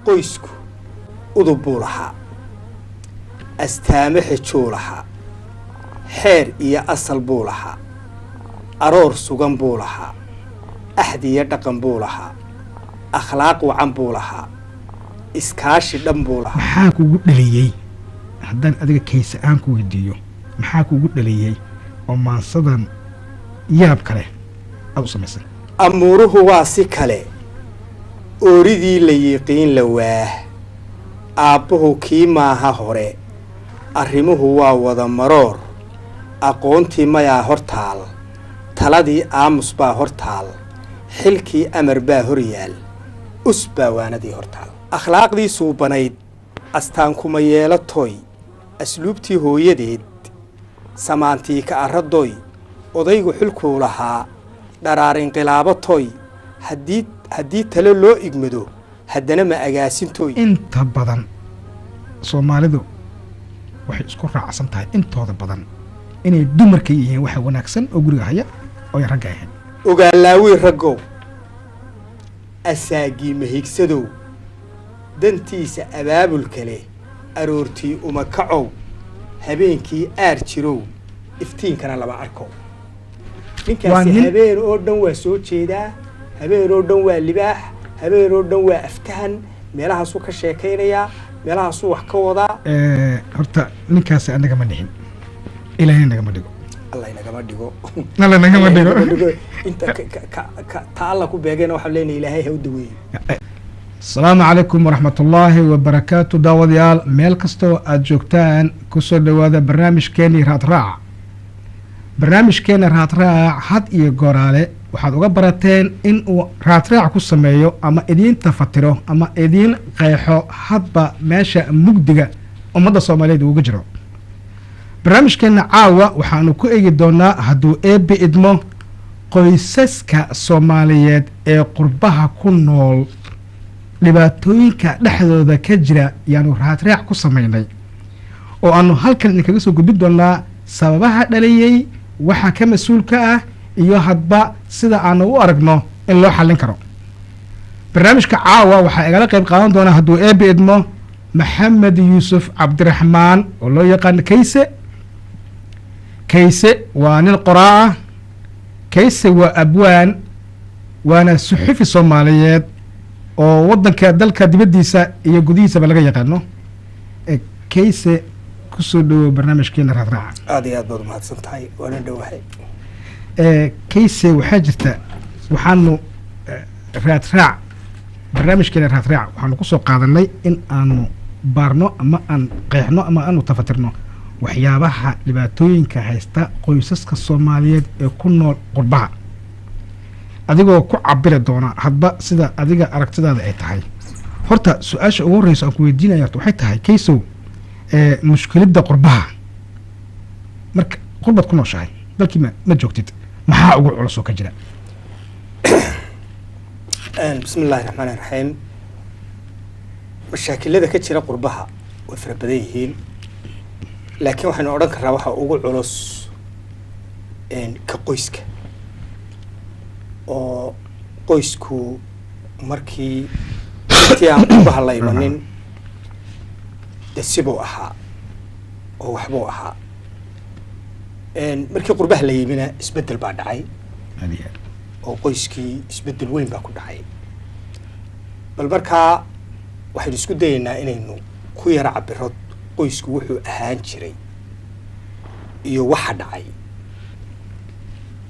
qoysku udub buu lahaa astaame xejuu lahaa xeer iyo asal buu lahaa aroor sugan buu lahaa axdi iyo dhaqan buu lahaa akhlaaq wacan buu lahaa iskaashi dhan buu lahaa. maxaa kugu dhaliyey haddaan adiga kayse aan ku weydiiyo maxaa kugu dhaliyey oo maansadan yaab kale aad u samaysay? amuuruhu waa si kale ooridii la yiqiin la waah aabbuhu kii maaha hore arrimuhu waa wada maroor aqoontii mayaa hor taal taladii aamus baa hor taal xilkii amar baa hor yaal us baa waanadii hor taal. akhlaaqdii suubanayd astaankuma yeelatoy asluubtii hooyadeed samaantii ka arradoy odaygu xilkuu lahaa dharaar inqilaabatoy haddii tale loo igmado haddana ma agaasintoy. inta badan soomaalidu waxay isku raacsan tahay intooda badan inay dumarka yihiin waxa wanaagsan oo guriga haya oo ay ragga ahayn. ogaalaawey raggow asaagii mahigsadow dantiisa abaabulka leh aroortii uma kacow habeenkii aar jirow iftiinkana lama arko. ninkaasi habeen oo dhan waa soo jeedaa habeen oo dhan waa libaax habeen oo dhan waa aftahan meelahaasuu ka sheekaynayaa meelahaasuu wax ka wadaa. horta ninkaasi anaga ma dhihin ilaahay nagama dhigo alla inagama dhigo alla nagama dhigo inta ta alla ku beegayna waxaan leenahay ilaahay ha u daweeyo. asalaamu calaykum waraxmatullaahi wabarakaatu daawadayaal meel kastoo aad joogtaan kusoo dhowaada barnaamijkeenii raadraac. barnaamijkeena raadraac had iyo gooraale waxaad uga barateen in uu raadraac ku sameeyo ama idiin tafatiro ama idiin qeexo hadba meesha mugdiga ummadda soomaaliyeed uuga jiro. barnaamijkeena caawa waxaanu ku eegi doonaa hadduu eebbi idmo qoysaska soomaaliyeed ee qurbaha ku nool dhibaatooyinka dhexdooda ka jira yaanu raadraac ku samaynay oo aanu halkan idinkaga soo gudbin doonaa sababaha dhaliyey waxa ka mas-uulka ah iyo hadba sida aanu u aragno in loo xallin karo. barnaamijka caawa waxaa igala qayb qaadan doonaa hadduu eebbi idmo maxamed yuusuf cabdiraxmaan oo loo yaqaan kayse waa nin qoraa ah. kayse waa abwaan waana suxufi soomaaliyeed oo wadanka dalka dibaddiisa iyo gudihiisaba laga yaqaano. kayse kusoo dhawow barnaamijkeena raadraaca. aad iyo aad baad umahadsan tahay waana dhowahay. kayse waxaa jirta waxaanu raadraac barnaamijkeena raadraac waxaanu kusoo qaadanay in aanu baarno ama aan qeexno ama aanu tafatirno waxyaabaha dhibaatooyinka haysta qoysaska soomaaliyeed ee ku nool qurbaha adigoo ku cabiri doona hadba sida adiga aragtidaada ay tahay. horta su-aasha ugu horreysa aan ku weydiinaya horta waxay tahay kaysow mushkiladda qurbaha marka qurbaad ku nooshahay dalkii ma joogtid maxaa ugu culus oo ka jira? bismi illaahi raxmaani raxiim. mashaakilada ka jira qurbaha way fara badan yihiin laakiin waxaynu odhan karraa waxaa ugu culus ka qoyska oo qoysku markii intii aan qurbaha la imanin de sibuu ahaa oo waxbuu ahaa. markii qurbaha la yimina isbeddel baa dhacay oo qoyskii isbeddel weyn baa ku dhacay. bal markaa waxaynu isku dayaynaa inaynu ku yara cabiro qoysku wuxuu ahaan jiray iyo waxa dhacay.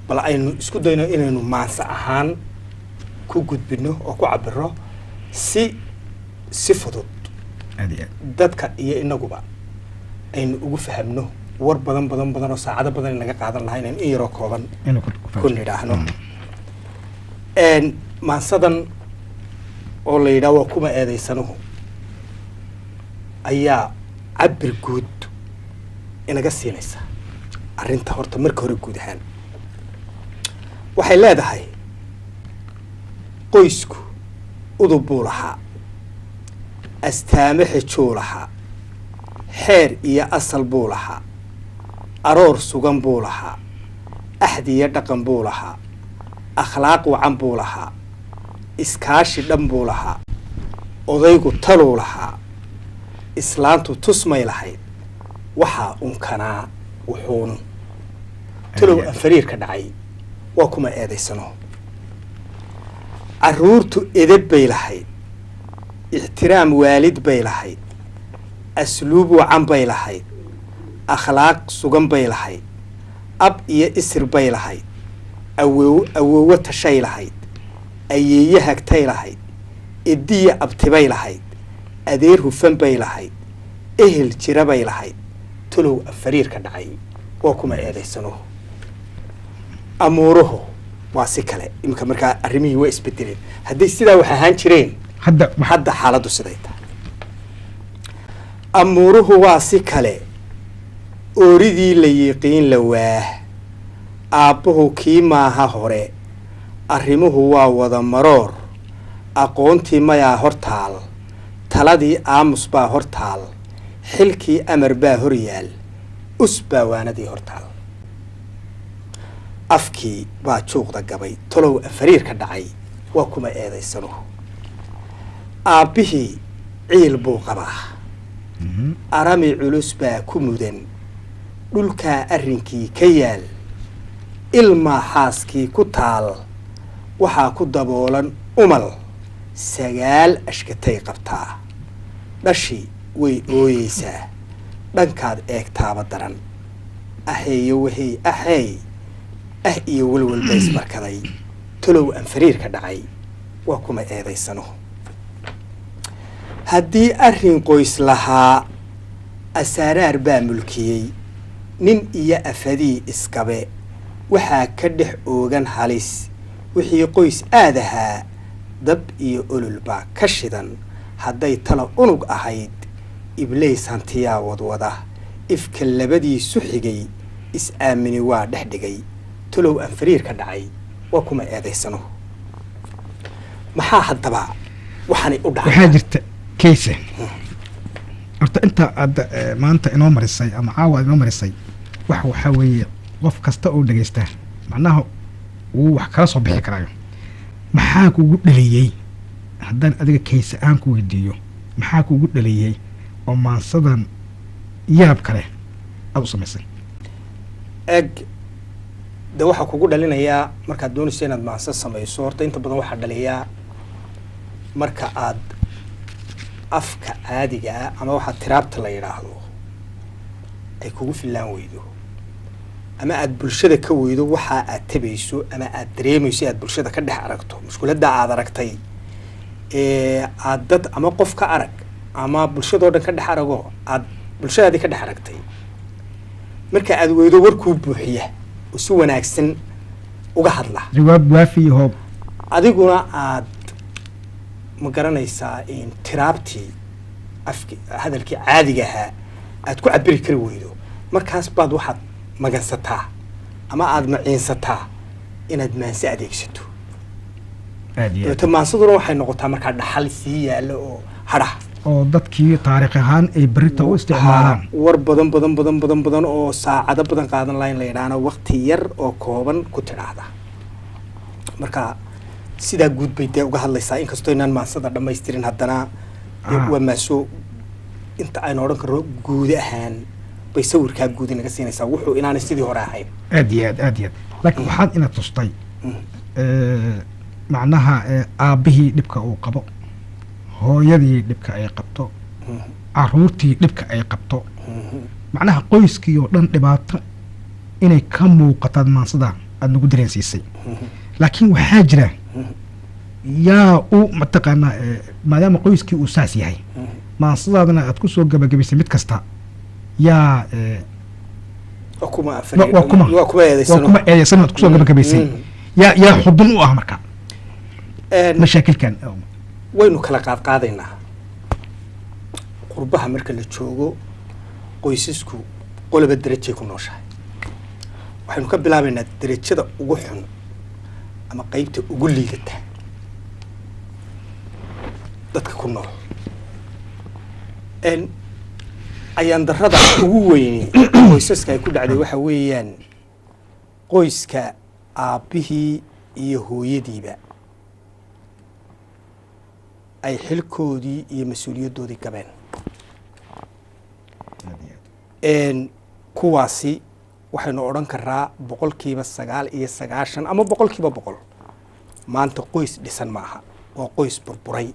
bal aynu isku dayno inaynu maanse ahaan ku gudbino oo ku cabiro si fudud dadka iyo inaguba aynu ugu fahamno war badan oo saacado badan inaga qaadan lahaa inaynu in yaroo kooban ku nidhaahno. maansadan oo la yidhaha waa kuma eedaysanuhu ayaa cabir guud inaga siinaysa arrinta. horta marka hore guud ahaan waxay leedahay qoysku udub buu lahaa astaame xejuu lahaa xeer iyo asal buu lahaa aroor sugan buu lahaa axdi iyo dhaqan buu lahaa akhlaaq wacan buu lahaa iskaashi dhan buu lahaa odaygu taluu lahaa islaantu tusmay lahayd waxaa unkanaa wuxuunu talow aan fariirka dhacay waa kuma eedaysano carruurtu edeb bay lahayd ixtiraam waalid bay lahayd asluub wacan bay lahayd akhlaaq sugan bay lahayd ab iyo isir bay lahayd awoowo tashay lahayd ayeeye hagtay lahayd ediya abtibay lahayd adeer hufan bay lahayd ehel jira bay lahayd talow aan fariirka dhacay waa kuma eedaysano amuuruhu waa si kale iminka markaa arrimihii waa isbedeleen hadday sidaa wax ahaan jireen hadda xaaladdu siday tahay amuuruhu waa si kale ooridii la yiqiin la waah aabbuhu kii maaha hore arrimuhu waa wada maroor aqoontii mayaa hor taal taladii aamus baa hor taal xilkii amar baa hor yaal us baa waanadii hor taal afkii baa juuqda gabay talow fariirka dhacay waa kuma eedaysano aabbihii ciil buu qabaa arami culus baa ku mudan dhulkaa arrinkii ka yaal ilmaa xaaskii ku taal waxaa ku daboolan umal 9 ashkatay qabtaa dhashii way ooyeysaa dhankaad eegtaaba daran aheeyo wahey ahey iyo walwalba ismarkaday talow aan fariirka dhacay waa kuma eedaysano haddii arrin qoys lahaa asaaraar baa mulkiyey nin iyo afadii iskabe waxaa ka dhex oogan halis wixii qoys aad ahaa dab iyo olol baa ka shidan hadday tala unug ahayd iblays hantiyaa wadwada ifka labadiisu xigay is-aamini waa dhex dhigay talow aan fariirka dhacay waa kuma eedaysano maxaa haddaba waxaanay u dhacay waxaa jirta kayse horta inta aad maanta inoo marisay ama caawa aad inoo marisay waxaa weeye qof kasta oo dhagaystaa macnaha wuu wax kala soo bixi karaayo maxaa kugu dhaliyey haddaan adiga kayse aan ku weydiiyo maxaa kugu dhaliyey oo maansadan yaab kale aad u samaysay eg de waxaa kugu dhalinayaa markaad doonayso inaad maansa samayso horta inta badan waxaa dhaliyaa marka aad afka caadiga ah ama waxaa tiraabta la yidhaahdo ay kugu fillaan weydo ama aad bulshada ka weydo waxa aad tabayso ama aad dareemayso aad bulshada ka dhex aragto mushkiladda aad aragtay aad dad ama qof ka arag ama bulshadoo dhan ka dhex arago aad bulshadaadii ka dhex aragtay marka aad weydo warkuu buuxiya oo si wanaagsan uga hadla jawaab waafi hoob adiguna aad ma garanaysaa in tiraabtii afki hadalkii caadiga ahaa aad ku cabiri kari weydo markaas baad waxaad magansataa ama aad maciinsataa inaad maanse adeegsato dabeeta maansaduna waxay noqotaa markaa dhaxal sii yaalla oo hadha oo dadkii taariikh ahaan ay berita u isticmaalaan war badan oo saacado badan qaadan lahayn la yidhaahna waqti yar oo kooban ku tidhaahda marka sidaa guud bay dee uga hadlaysaa inkastoo inaan maansada dhammaystirin haddana waa maaso inta aynu odhan karno guud ahaan bay sawirkaa guud inaga siinaysaa wuxuu inaanay sidii hore ahayn aad iyo aad laakiin waxaad ina tustay macnaha aabbihii dhibka uu qabo hooyadii dhibka ay qabto caruurtii dhibka ay qabto macnaha qoyskii oo dhan dhibaato inay ka muuqataad maansada aada nagu dareensiisay laakiin waxaa jira yaa u mataqaanaa maadaama qoyskii uu saas yahay maansadaadana aad ku soo gabagabaysay mid kasta yaa waa kuma eedeysan aad kusoo gabagabaysay yaa xudun u ah marka mashaakilkan waynu kala qaadqaadaynaa qurbaha marka la joogo qoysasku qoloba derajay ku nooshahay waxaynu ka bilaabaynaa derajada ugu xun ama qaybta ugu liidata dadka ku nool ayaan darrada ugu weyni qoysaska ay ku dhacday waxa weeyaan qoyska aabbihii iyo hooyadiiba ay xilkoodii iyo mas-uuliyaddoodii gabeen kuwaasi waxaynu odhan karaa 9% ama 100% maanta qoys dhisan ma aha waa qoys burburay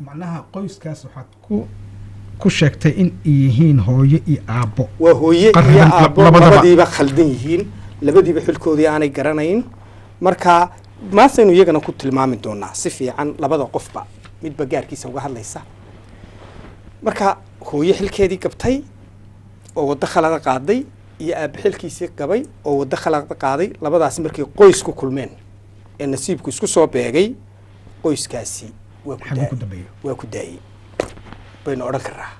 macnaha qoyskaas waxaad ku sheegtay in ay yihiin hooyo iyo aabbo waa hooye iyo aabbo labadiiba khaldan yihiin labadiiba xilkoodii aanay garanayn marka maasaynu iyagana ku tilmaami doonaa si fiican labada qofba midba gaarkiisa uga hadlaysa marka hooye xilkeedii gabtay oo waddo khalada qaaday iyo aabbe xilkiisii qabay oo waddo khalada qaaday labadaasi markay qoys ku kulmeen ee nasiibku isku soo beegay qoyskaasi waa ku daayey baynu odhan karnaa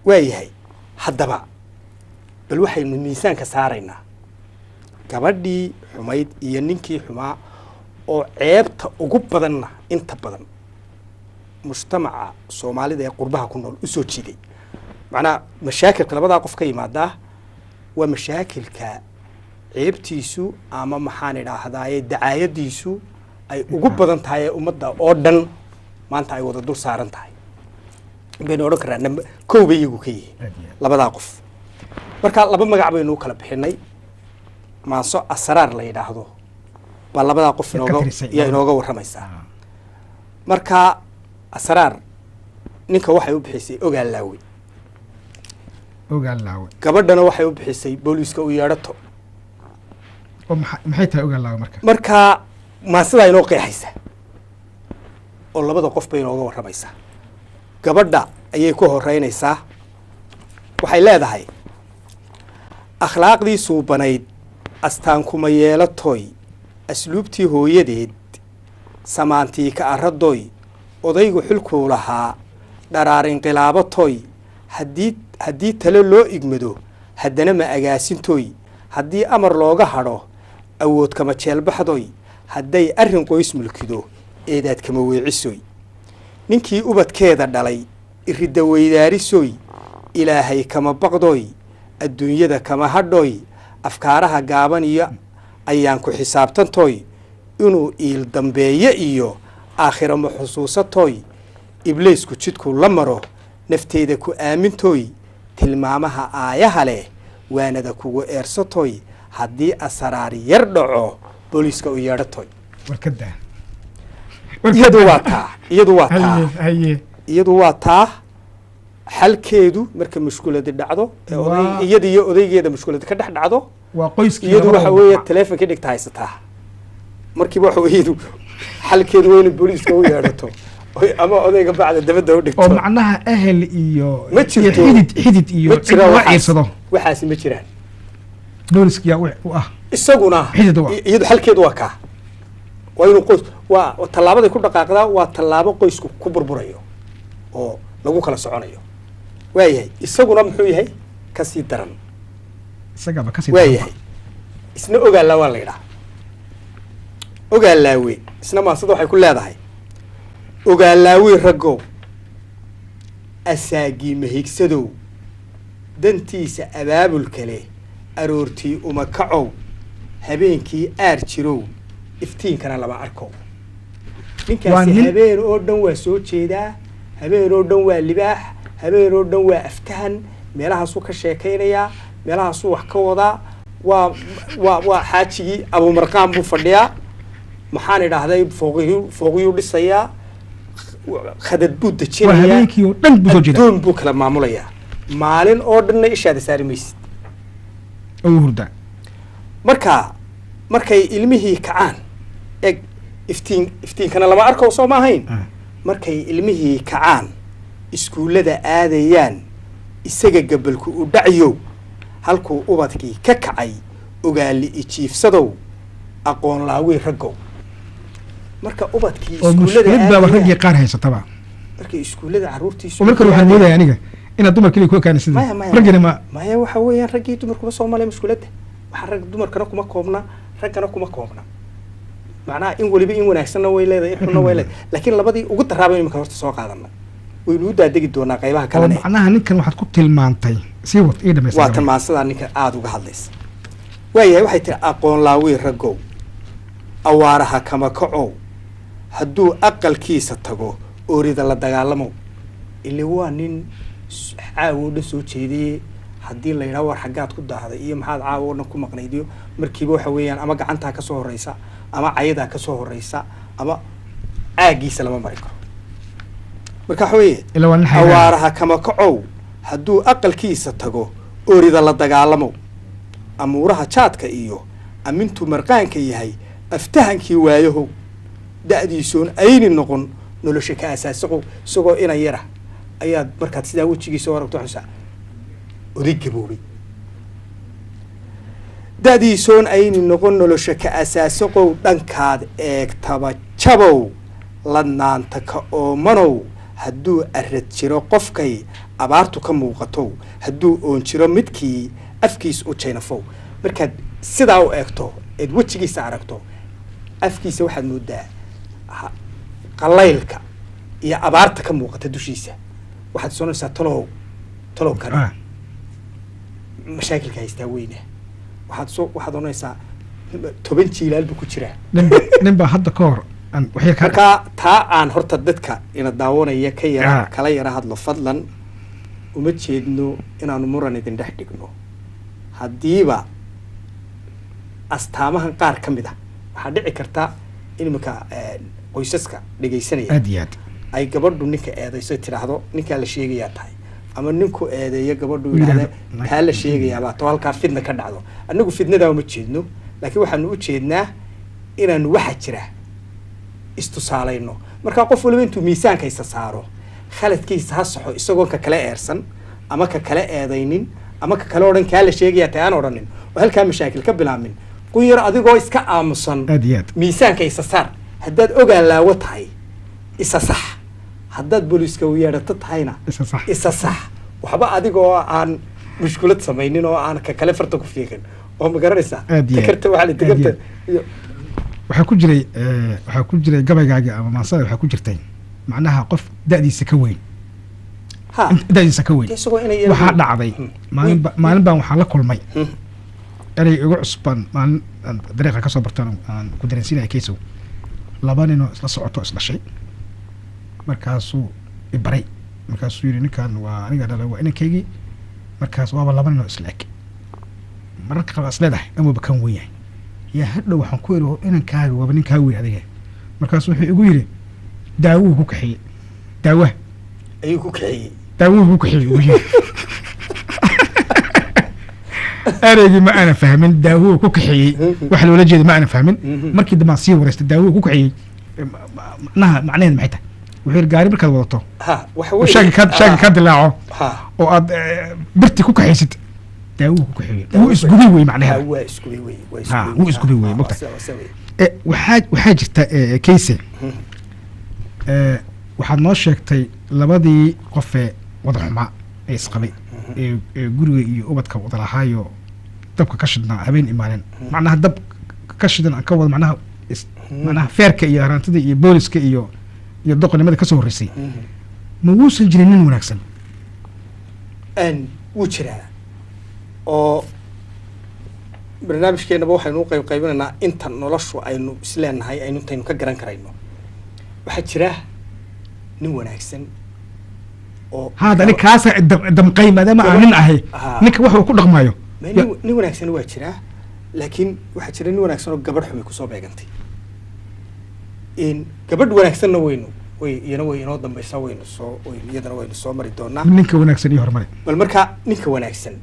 waayahay haddaba bal waxaynu miisaanka saaraynaa gabadhii xumayd iyo ninkii xumaa oo ceebta ugu badanna inta badan mujtamaca soomaalida ee qurbaha ku nool u soo jiiday macnaha mashaakilka labadaa qof ka yimaadaa waa mashaakilka ceebtiisu ama maxaan idhaahdaaye dacaayadiisu ay ugu badan tahay ee ummadda oo dhan maanta ay wada dul saaran tahay baynu odhan karnaa kow bay iyagu ka yihiin labadaa qof marka laba magac baynu u kala bixinay maaso asraar la yidhaahdo baa labadaa qof yaa inooga warramaysaa marka asraar ninka waxay u bixisay ogaalaawe gabadhana waxay u bixisay booliiska u yeedhato maxay tahay ogaalaawe marka maasidaa inoo qeexaysa oo labada qof bay inooga warramaysaa gabadha ayay ku horeynaysaa waxay leedahay akhlaaqdii suubanayd astaankuma yeelatoy asluubtii hooyadeed samaantii ka arradoy odaygu xilkuu lahaa dharaarinqilaabatoy haddii tale loo igmado haddana ma agaasintoy haddii amar looga hadho awood kama jeelbaxdoy hadday arrin qoys mulkido eedaad kama weecisoy ninkii ubadkeeda dhalay iridda weydaarisoy ilaahay kama baqdoy adduunyada kama hadhoy afkaaraha gaaban iyo ayaan ku xisaabtantoy inuu iil dambeeye iyo aakhira ma xusuusatoy ibliisku jidku la maro nafteeda ku aamintoy tilmaamaha aayaha leh waanada kugu eersatoy haddii asraari yar dhaco booliiska u yeedhatoy iyadu waa taa xalkeedu marka mushkuladi dhacdo iyada iyo odaygeeda mushkuladi ka dhex dhacdo iyadu waxa weeye telefonka dhigta haysataa markiiba waxa iyadu xalkeedu waa inay booliiska u yeedhato ama odayga bacda dabadda u dhigto oo macnaha ahel iyo xidid iyo ciirsado waxaasi ma jiraan booliiska u ah isaguna iyadu xalkeedu waa kaa waa inuu qoys waa tallaabaday ku dhaqaaqdaa waa tallaabo qoysku ku burburayo oo lagu kala soconayo waayahay isaguna muxuu yahay kasii daran waayahay isna ogaalaa waa la yidhaha ogaalaawe isna maasada waxay ku leedahay ogaalaawe raggow asaagii mahigsadow dantiisa abaabulka leh aroortii uma kacow habeenkii aar jirow iftiinkana lama arkow ninkaasi habeen oo dhan waa soo jeedaa habeen oo dhan waa libaax habeen oo dhan waa aftahan meelahaasuu ka sheekaynayaa meelahaasuu wax ka wadaa waa xaajigii abuumarqaan buu fadhiyaa maxaan idhaahday fooqiyuu dhisayaa khadad buu dejinayaa adduun buu kala maamulayaa maalin oo dhanna ishaada saari maysid markay ilmihii kacaan eg iftiinkana lama arko soo ma ahayn markay ilmihii kacaan iskuullada aadayaan isaga gabalku u dhacyow halkuu ubadkii ka kacay ogaali ijiifsadow aqoon laawey raggow marka ubadkii raggii qaar haysataba markay iskuullada carruurtiisu marka waxaan moodaya aniga inaad dumar keliya ku ekaana sida raggina maya waxa weeyaan raggii dumarkuma soo malay maskuuladda waxa rag dumarkana kuma koobna raggana kuma koobna macnaha in weliba in wanaagsanna way leedahay in xunna way leedahay laakiin labadii ugu daraabay imika horta soo qaadana waynu u daadegi doonaa qaybaha kalena macnaha ninkan waxaad ku tilmaantay sii wad ii dhamaysa waa tilmaansadaa ninka aada uga hadlaysa waayahay waxay tiri aqoon laawey raggow awaaraha kama kacow hadduu aqalkiisa tago oorida la dagaalamo ile waa nin caawo dhan soo jeediyey haddii la yidhaha war xaggaad ku daahday iyo maxaad caawo dhan ku maqnayd iyo markiiba waxa weeyaan ama gacantaa ka soo horreysa ama cayadaa ka soo horreysa ama caagiisa lama mari karo marka waxa weeye awaaraha kama kacow hadduu aqalkiisa tago oorida la dagaalamo amuuraha jaadka iyo amintuu marqaanka yahay aftahankii waayahow da'diisoon ayni noqon nolosha ka asaasaqow isagoo ina yara ayaad markaad sidaa wejigiisa aragto xusa oday gaboobay da'diisoon ayni noqon nolosha ka asaasaqow dhankaad eegtaba jabow ladnaanta ka oomanow hadduu arad jiro qofkay abaartu ka muuqatow hadduu oon jiro midkii afkiis u jaynafow markaad sidaa u eegto eed wejigiisa aragto afkiisa waxaad moodaa qalaylka iyo abaarta ka muuqata dushiisa waxaad soonaysaa talow kale mashaakilka haystaa weyna waxaad oranaysaa 10 jiilaal buu ku jiraa nin baa hadda ka hor markaa taa aan horta dadka ina daawanaya ka yara kala yara hadlo fadlan uma jeedno inaanu muran idin dhex dhigno haddiiba astaamahan qaar ka mid ah waxaa dhici karta in iminka qoysaska dhegaysanaya aad iyo aad ay gabadhu ninka eedayso tidhaahdo ninkaa la sheegayaa tahay ama ninku eedeeyo gabadhu yidhahda kaa la sheegayaabaa to halkaa fidna ka dhacdo annagu fidnadaa uma jeedno laakiin waxaanu u jeednaa inaanu waxa jira istusaalayno markaa qof waliba intuu miisaanka isa saaro khaladkiisa ha saxo isagoon ka kale eersan ama ka kale eedaynin ama ka kale odhan kaa la sheegayaa tahay aan odhanin oo halkaa mashaakil ka bilaamin quyar adigoo iska aamusan miisaanka isa saar haddaad ogaan laawo tahay isa sax haddaad booliiska u yeedhato tahayna isa sax waxba adigoo aan mushkulad samaynin oo aan ka kale farta ku fiiqin oo ma garanaysaa takarta waxaa la takarta waxaa ku jiray gabaygaagi ama maasada waxaa ku jirtay macnaha qof da'diisa ka weyn da'diisa ka weyn waxaa dhacday maalin baan waxaa la kulmay erey igu cusban maalin dariiqa ka soo bartaan aan ku dareensiinaya kaysow 2 ninoo isla socoto isdhashay markaasuu ibaray markaasuu yidhi ninkan waa aniga dhalay waa inankaygii markaas waaba 2 ninoo isla eg mararka qaar is leedahay amuuba kan weyn yahay yaa hadhow waxaan ku idhi inankaaga waaba ninkaa weyn adiga markaas wuxuu igu yidhi daawuhu ku kaxeeyey ayuu ku kaxeeyey daawuhu ku kaxeeyey ugu yidhi ereygii ma aana fahmin daawuhu ku kaxeeyey waxa loola jeeda ma aana fahmin markii dambe aan sii wareystay daawuhu ku kaxeeyey macnaheed maxay tahay wuxuu yidhi gaari markaad wadato shaagi ka dilaaco oo aad birti ku kaxaysid daawuhu ku kaxeeyey wuu isgubay wey macnaheeda wuu isgubay wey mogta waxaa jirta kayse waxaad noo sheegtay 2dii qofee wada xumaa ee isqabay ee guriga iyo ubadka wada lahaayo dabka ka shidnaa habeen imaanen macnaha dab ka shidan aan ka wada macnaha feerka iyo haraantida iyo booliska iyo doqonnimada ka soo horreysay ma wuusan jirin nin wanaagsan wuu jiraa oo barnaamijkeenaba waxaynu u qaybinaynaa inta noloshu aynu isleenahay aynu intaynu ka garan karayno waxaa jira nin wanaagsan oo hada nin kaasa damqay maadaama aan nin ahay ninka wax uu ku dhaqmayo nin wanaagsan waa jiraa laakiin waxaa jira nin wanaagsan oo gabadh xumi kusoo beegantay gabadh wanaagsanna iyana way inoo dambaysaa iyadana waynu soo mari doonaa ninka wanaagsan iyo horumari bal marka ninka wanaagsan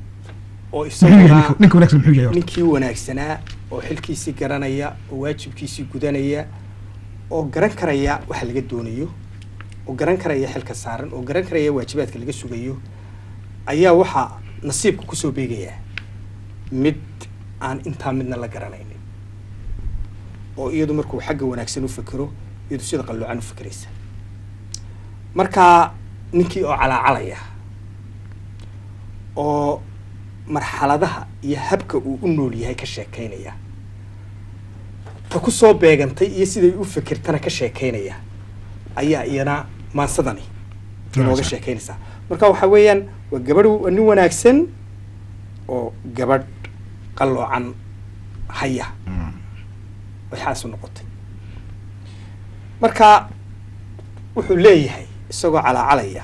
oo isaguna ninka wanaagsan muxuu yahay ninkii wanaagsanaa oo xilkiisii garanaya oo waajibkiisii gudanaya oo garan karaya waxa laga doonayo oo garan karaya xilka saaran oo garan karaya waajibaadka laga sugayo ayaa waxaa nasiibka kusoo beegayaa mid aan intaa midna la garanaynin oo iyadu markuu xagga wanaagsan u fikiro iyadu sida qalluucan u fikiraysa markaa ninkii oo calaacalaya oo marxaladaha iyo habka uu u nool yahay ka sheekaynaya ta ku soo beegantay iyo siday u fikirtana ka sheekaynaya ayaa iyana maansadani inooga sheekaynaysaa marka waxaa weeyaan waa gabadh nin wanaagsan oo gabadh qalloocan haya waxaasu noqotay marka wuxuu leeyahay isagoo calaacalaya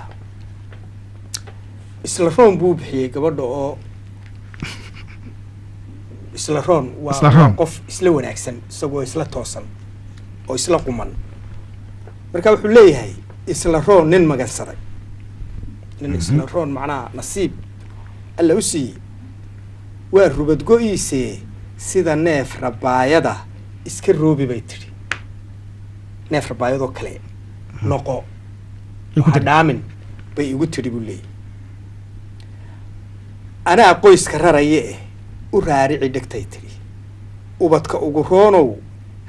isla roon buu bixiyey gabadha oo isla roon waa qof isla wanaagsan isagoo isla toosan oo isla quman marka wuxuu leeyahay isla roon nin magansaday nin isla roon macnaha nasiib alla u siiyey waa rubad go-iisee sida neef rabaayada iska roobi bay tidhi neef rabaayadoo kale noqo hadhaamin bay igu tidhi buu leeyahy anaa qoyska raraya u raarici dhegtay tidhi ubadka ugu roonow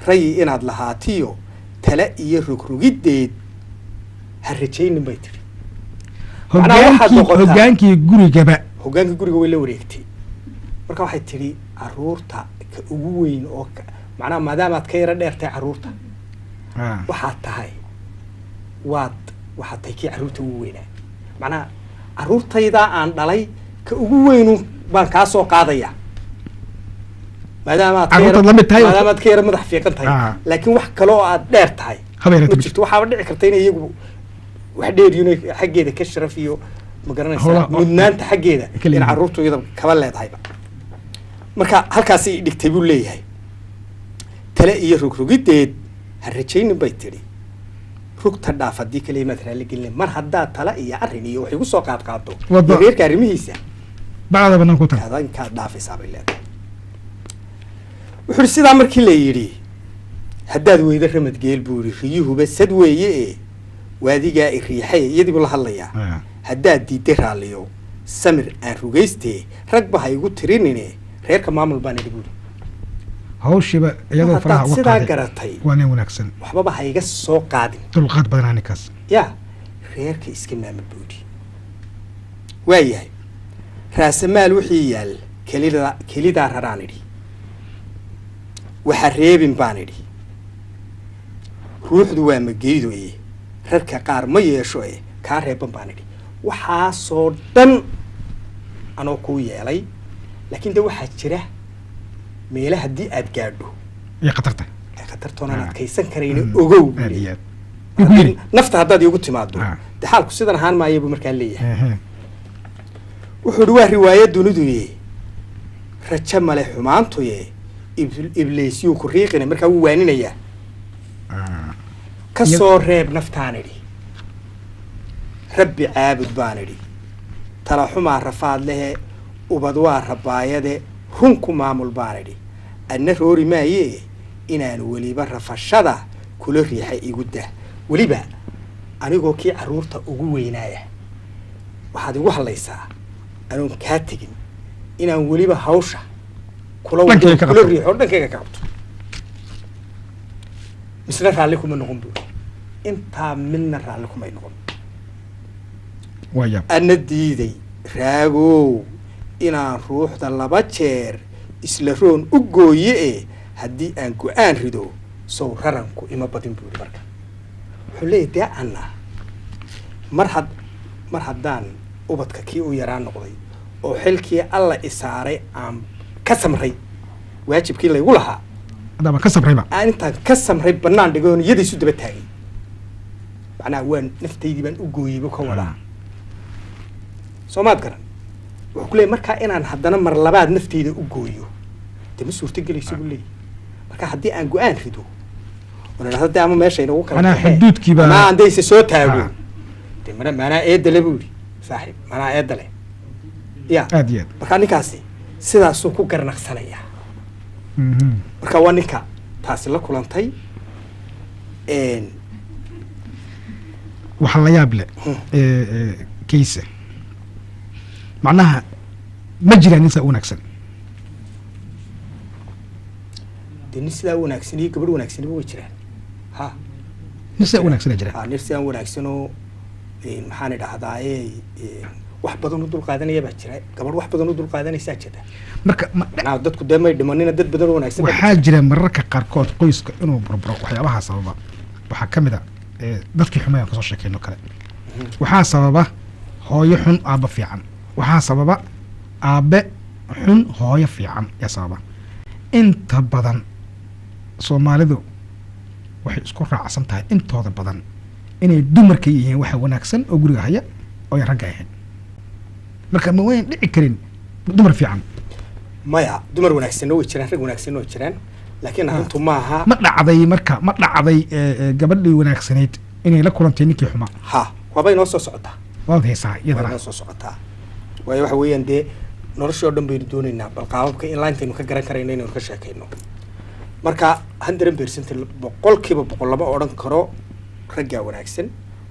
rayi inaad lahaatiyo tale iyo rogrugiddeed ha rajaynin bay tidhi hogaankii gurigaba hoggaankii guriga way la wareegtay marka waxay tidhi caruurta ka ugu weyn oo macnaha maadaamaad ka yaro dheertay carruurta waxaad tahay waxaad tahay kii carruurta ugu weynaa macnaha carruurtaydaa aan dhalay ka ugu weynu baan kaa soo qaadaya maadaamaad ka yaro madax fiiqan tahay laakiin wax kale oo aad dheer tahay ma jirto waxaaba dhici karta in iyagu wax dheeriyin xaggeeda ka sharaf iyo ma garanaysaa mudnaanta xaggeeda in carruurtu iyada kaba leedahayba marka halkaasay dhigtay buu leeyahay tale iyo rogrogiddeed ha rajaynin bay tidhi rugta dhaaf haddii kale maad raalli gelin mar haddaad tala iyo arrin iyo wax igu soo qaadqaado reerka arrimihiisa adankaad dhaafaysaa bay leedahay wuxuu ihi sidaa markii la yidhi haddaad weydo ramadgeel buu yihi riyuhuba sad weeye ee waadigaa i riixay iyadii buu la hadlayaa haddaad diidday raalliyo samir aan rugaystee ragba ha igu tirinine reerka maamul baan idhi buuri hawshiiba iyadoo faraha uga sidaa garatay waa nin wanaagsan waxbaba ha iga soo qaadin dulqaad badanaa ninkaas yaa reerka iska maamul buuri waayahay raasamaal wixii yaal kelidaa raraan idhi waxa reebin baan idhi ruuxdu waa mageydo rarka qaar ma yeesho kaa reeban baan idhi waxaasoo dhan anoo kuu yeelay laakiin de waxaa jira meela haddii aad gaadho ay khatartoonaan adkaysan karayna ogow nafta haddaad iigu timaado de xaalku sidan ahaan maaya buu markaa leeyahay wuxuu ihi waa riwaaya duniduye rajo male xumaantuye ibliisyuu ku riiqina markaa wuu waaninayaa ka soo reeb naftaan idhi rabbi caabud baan idhi tala xumaa rafaad lehe ubad waa rabaayade runku maamul baan idhi adna roori maayee inaan weliba rafashada kula riixay igu dah weliba anigoo kii carruurta ugu weynaaya waxaad igu hadlaysaa anoon kaa tegin inaan weliba hawsha kula riixo dhankayga ka qabto misna raalli kuma noqon buuri intaa midna raalli kumay noqon adna diiday raagow inaan ruuxda 2 jeer isla roon u gooye haddii aan go-aan rido sow raranku ima badin buuri marka wuxuu leeyahy dee anna mar haddaan ubadka kii u yaraan noqday oo xilkii alla isaaray aan ka samray waajibkii laygu lahaa aan intaan ka samray banaan dhigoon iyadaisu daba taagay macnaha waan naftaydii baan u gooyeyba ka wadaa soo maad garan wuxuu ku leeyay markaa inaan haddana mar labaad nafteyda u gooyo dee ma suurtagelayso buu leeyahy marka haddii aan go-aan rido de ama meesha inagu kala ama aan dayse soo taago de maanaa eedale buu yihi saaxiib maanaa eedale ya markaa ninkaasi sidaasuu ku garnaqsanaya marka waa ninka taasi la kulantay waxaa la yaab le kayse macnaha ma jiraan nin saa wanaagsan de nin sidaa wanaagsan iyo gabadh wanaagsaniba way jiraan ha nin sidaa wanaagsan jira nin sidaa wanaagsanoo maxaan idhahdaaye wax badan u dulqaadanaya baa jira gabadh wax badan u dulqaadanaysaa jirta marka dadku dee may dhimanina dad badan oo wanaagsan waxaa jira mararka qaarkood qoyska inuu burburo waxyaabaha sababa waxaa ka mid a dadkii xumeeyaan kasoo sheekeyno kale waxaa sababa hooyo xun aabba fiican waxaa sababa aabe xun hooyo fiican yaa sababa inta badan soomaalidu waxay isku raacsan tahay intooda badan inay dumarka yihiin waxa wanaagsan oo guriga haya oo ay ragga ahayn marka ma wayn dhici karin dumar fiican maya dumar wanaagsan way jiraan rag wanaagsan way jiraan laakiin arrintu maaha ma dhacday gabadhii wanaagsaneyd inay la kulantay ninkii xuma ha waabay noo soo socotaa waad haysaa iyadana noo soo socotaa waayo waxa weeyaan dee noloshii oo dhan baynu doonaynaa bal qaababka in laantaynu ka garan karayno inaynu ka sheekayno marka 100% boqolkiiba boqol lama odhan karo raggaa wanaagsan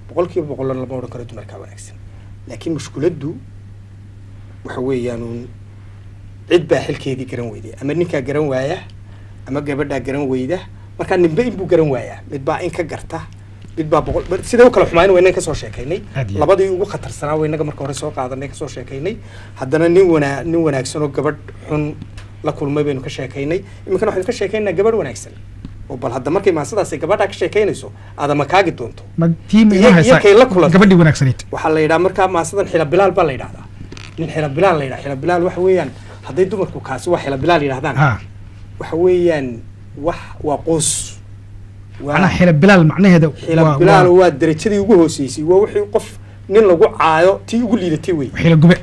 boqolkiiba boqol lama odhan karo dumarkaa wanaagsan laakiin mushkiladdu waxa weeyaan cid baa xilkeedii garan weyday ama ninkaa garan waaya ama gabadhaa garan weyda marka ninba inbuu garan waayaa mid baa in ka garta mid baa boqol sidee u kala xumaan waynaga kasoo sheekaynay labadii ugu khatarsanaa waynaga marka hore soo qaadanay kasoo sheekaynay haddana nin wanaagsan oo gabadh xun la kulmay baynu ka sheekaynay iminkana waxaynu ka sheekaynaa gabadh wanaagsan oo bal hadda markay maasadaas gabadhaa ka sheekaynayso aadama kaagi doonto gabadhii wanaagsaneyd waxaa la yidhaha markaa maasadan xila bilaal baa la yidhahdaa nin xila bilaal la yidhaha xila bilaal waxa weeyaan hadday dumarku kaasi waa xila bilaal yidhahdaan waxa weeyaan waa qoos ana xila bilaal macnaheeda xila bilaal waa darajadii ugu hooseysay waa wixii qof nin lagu caayo tii ugu liidatay wey xila gube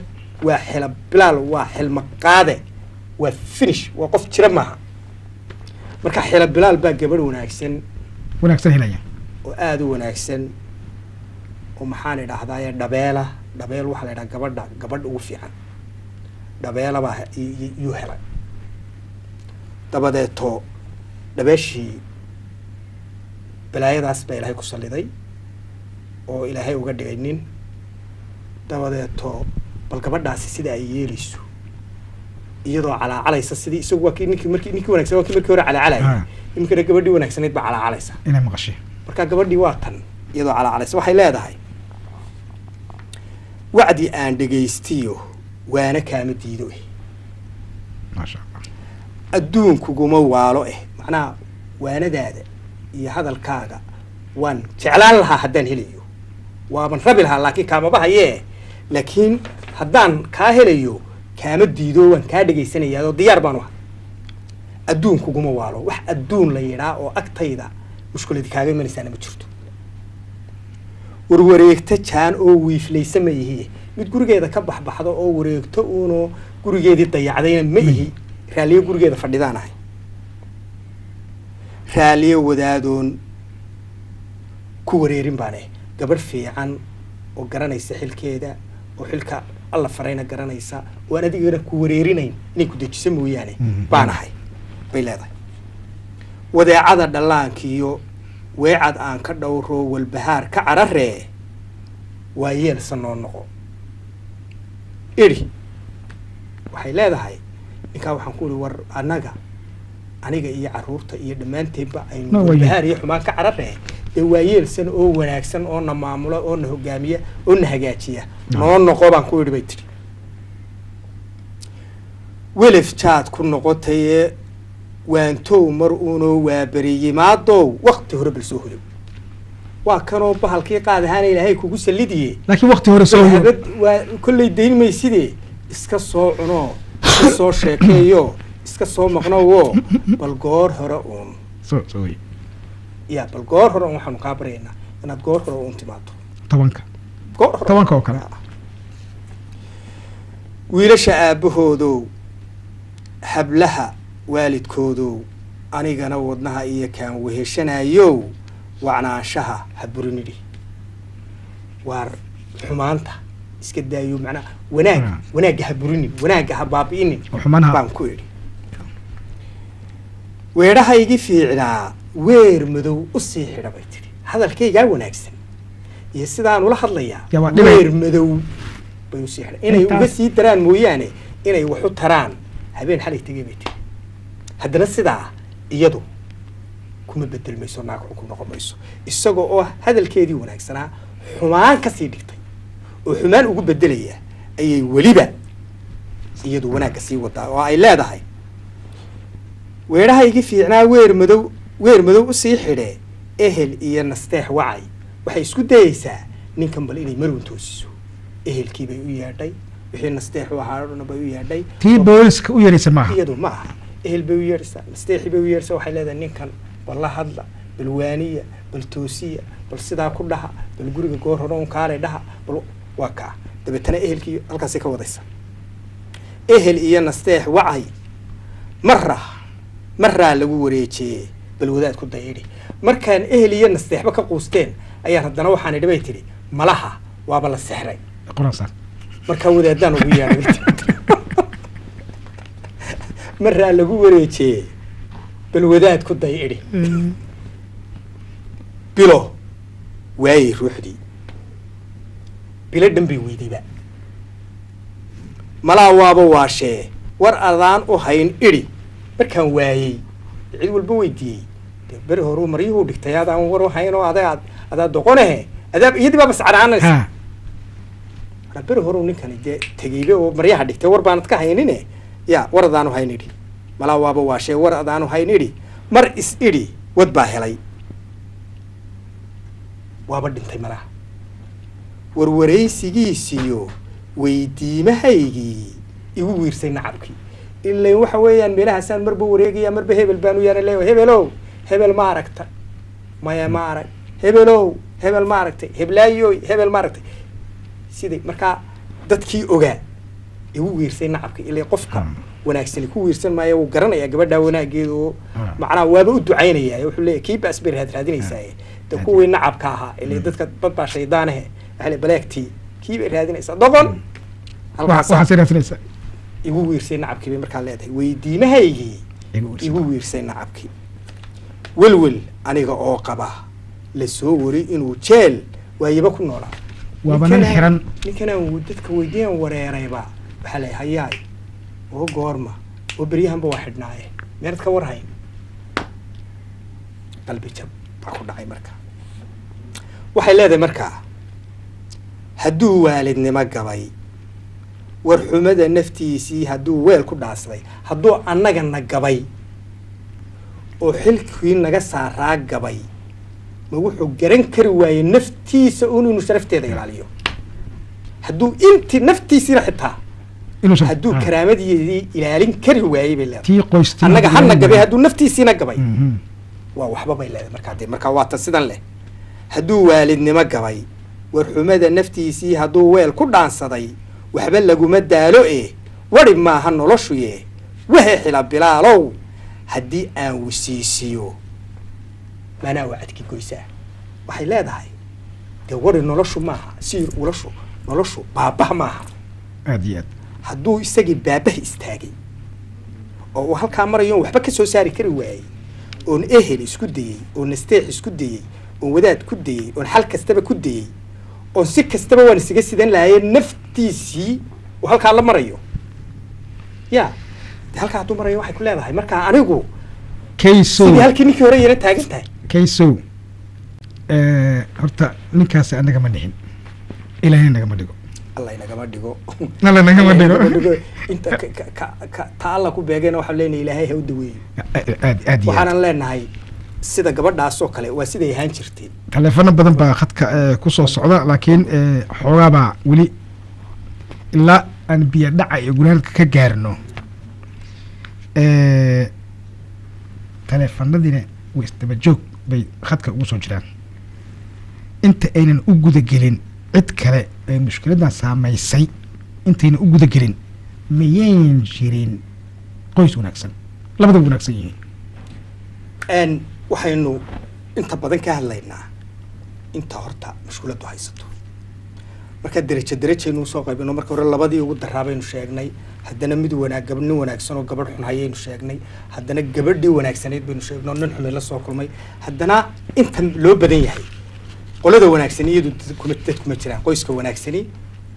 waa xila bilaal waa xilma qaade waa finish waa qof jira maaha marka xila bilaal baa gabadh wanaagsan helaya oo aad u wanaagsan oo maxaan idhaahdaa dhabeel waxaa la yidhaha gabadha ugu fiican dhabeela baa yuu helay dabadeeto dhabeeshii balaayadaas baa ilaahay ku salliday oo ilaahay uga dhigay nin dabadeeto bal gabadhaasi sida ay yeelayso iyadoo calaacalaysa sidii isagu waa ninkii wanaagsan waa kii markii hore calaacalayay iminkana gabadhii wanaagsanayd baa calaacalaysa inay maqashay marka gabadhii waa tan iyadoo calaacalaysa waxay leedahay wacdi aan dhegaystiyo waana kaama diido maasha Allah adduunkuguma waalo macnaha waanadaada iyo hadalkaaga waan jeclaan lahaa haddaan helayo waaban rabi lahaa laakiin kaamaba hayee laakiin haddaan kaa helayo kaama diido waan kaa dhegaysanayaa oo diyaar baan u ahay adduunkuguma waalo wax adduun la yidhaa oo agtayda mushkuladi kaaga imanaysaana ma jirto warwareegta jaan oo wiiflaysa ma ihi mid gurigeeda ka baxbaxdo oo wareegto uunoo gurigeedii dayacdayna ma ihi raaliyo gurigeeda fadhidaan ahay raaliyo wadaadoon ku wareerin baan gabadh fiican oo garanaysa xilkeeda oo xilka alla farayna garanaysa oo aan adigana ku wareerinayn inay ku dejiso mooyaane baan ahay bay leedahay wadeecada dhallaankiiyo weecad aan ka dhowro walbahaar ka cararee waa yeelsa noo noqo idhi waxay leedahay ninkaa waxaan ku ihi war aniga iyo carruurta iyo dhammaanteedba aynu walbahaar iyo xumaan ka cararee dee waa yeelsan oo wanaagsan oo na maamula oo na hogaamiya oo na hagaajiya noo noqo baan ku idhi bay tidhi welif jaad ku noqotaye waantow mar uunoo waaberiyimaadoow wakti hore bal soo hoyow waa kanoo bahalkii qaad ahaana ilaahay kugu sallidiye laakiin wakti hore soo hoyow waa kolley dayn maysidee iska soo cunoo iska soo sheekeeyo iska soo maqnowoo bal goor hore uun ya bal goor hore uun waxaanu kaa baryaynaa inaad goor hore uun timaado tobanka oo kale wiilasha aabbahoodow hablaha waalidkoodow anigana wadnaha iyo kaan weheshanayow wacnaanshaha ha burinidhi waar xumaanta iska daayo macnaha wanaagga ha burinin wanaagga ha baabi'inin baan ku idhi weedhahaygii fiicnaa weer madow usii xidha bay tidhi hadalkaygaa wanaagsan iyo sidaan ula hadlayaa weer madow bay usii xidha inay uga sii daraan mooyaane inay waxu taraan habeen xalay tegay bay tidhi haddana sidaa iyadu kuma bedelmayso naag xun ku noqon mayso isagoo oo hadalkeedii wanaagsanaa xumaan kasii dhigtay oo xumaan ugu bedelaya ayay weliba iyadu wanaagga sii wadaa oo ay leedahay weedhahaygii fiicnaa weer madow usii xidhee ehel iyo nasteex wacay waxay isku dayaysaa ninkan bal inay marwan toosiso ehelkii bay u yeedhay wixii nasteex u ahaa dhuna bay u yeedhay tii booliska u yeedhaysa maaha iyadu ma aha ehel bay u yeedhaysaa nasteexii bay u yeedhaysaa waxay leedahay ninkan bal la hadla بالوانية بالتوسية بالصدا كلها بالجوري جور هرون كاره ده بالواقع دبتنا إهل كي القصة كوديسة إهل إياه نستيح وعي مرة لجوريتشي بالوداد كده يدي مركان إهل إياه نستيح بك قوستين أيه هدنا وحنا دبيتري ملها وابل السحري قرآن صار مركان ودادنا وياه مرة لجوريتشي بالوداد كده يدي بلو واي روحدي بلدن بيويدي بقى ملا وابا واشي ور أذان وهين إري بركان واي عيد والبويدي بره هرو مريهو دكتيادا ورو هين هذا دقونه هذا يدي بس عرانس أنا بره هرو نكان تجيبه ومريها دكتي ور بانت كهينينه يا ور أذان وهين إري ملا وابا واشي ور أذان وهين إري مر إس إري ودباهلي waaba dhintay malaha warwaraysigiisiyo weydiimahaygii igu wiirsay nacabkii ilaa waxa weeyaan meelahaasaan marba wareegaya marba hebel baan u yaana leeyahay hebelow hebel ma aragta maya ma arag hebelow hebel ma aragtay heblaayoy hebel ma aragtay sidii markaa dadkii ogaa igu wiirsay nacabkii ilaa qofka wanaagsan ku wiirsan maayo uu garanaya gabadha wanaageeda oo macnaa waaba u ducaynaya wuxuu leeyahay kii baas bir raadinaysaa kuwii nacabka ahaa ilaa dadka badbaa shaydaanahe ahli balaagtii kii bay raadinaysaa doqon halkaas raadinaysaa igu wiirsay nacabkii bay markaa leedahay weydiimahaygii igu wiirsay nacabkii welwel aniga oo qaba la soo wari inuu jeel waayaba ku noolaa waabanan xiran ninkanaan dadka weydiiyan wareerayba waxaa leeyahay hayaay oo goorma oo beryahanba waa xidhnaaye meerad ka warhayn qalbi jab baa ku dhacay markaa waxay leedahay markaa hadduu waalidnimo gabay war xumada naftiisii hadduu weel ku dhaasday hadduu annagana gabay oo xilkii naga saaraa gabay ma wuxuu garan kari waayey naftiisa inuu sharafteeda ilaaliyo hadduu intii naftiisiina xitaa hadduu karaamadeedii ilaalin kari waayey bay leedahay annaga hana gabay hadduu naftiisiina gabay waa waxba bay leedahay markaa dee markaa waa tan sidan leh hadduu waalidnimo gabay war xumada naftiisii hadduu weel ku dhaansaday waxba laguma daalo wari maaha noloshuye wahe xila bilaalow haddii aan wisiisiyo manaa wacadki goysaa waxay leedahay dee wari noloshu maaha siir noloshu baabah maaha aad iyo aad hadduu isagii baabah istaagay oo uu halkaa marayo waxba ka soo saari kari waayey oon ehel isku dayey oon nasteex isku dayey oon wadaad ku dayey oon xal kastaba ku dayey oon si kastaba waan isaga sidan lahayeen naftiisii uu halkaa la marayo ya de halkaa hadduu marayo waxay ku leedahay markaa anigu kaysow sidii halkii ninkii hore yara taagan tahay kaysow horta ninkaasi anaga ma dhixin ilaahay nagama dhigo الله ينقم دقو الله نقم دقو انت تعالى ku beegeen waxa leenahay ilaahay ha u daweeyo aad waxaan leenahay sida gabadhaas oo kale waa sida ay ahaan jirtay telefoon badan baa khadka ku soo socda laakiin xoogaa baa wali ilaa aan biyo dhaca iyo guraalka ka gaarno telefoonadina way isdaba joog bay khadka ugu soo jiraan inta aynan u guda gelin cid kale ee mushkiladan saamaysay intayna u guda gelin mayayn jirin qoys wanaagsan labada wanaagsan yihiin waxaynu inta badan ka hadlaynaa inta horta mushkiladu haysato marka darajaynu soo qaybino marka hore labadii ugu daraabaynu sheegnay haddana mid gabadh wanaagsan oo gabadh xun hayaynu sheegnay haddana gabadhii wanaagsaneed baynu sheegnay nin xun la soo kulmay haddana inta loo badan yahay qolada wanaagsan iyadu dadkuma jiraan qoyska wanaagsani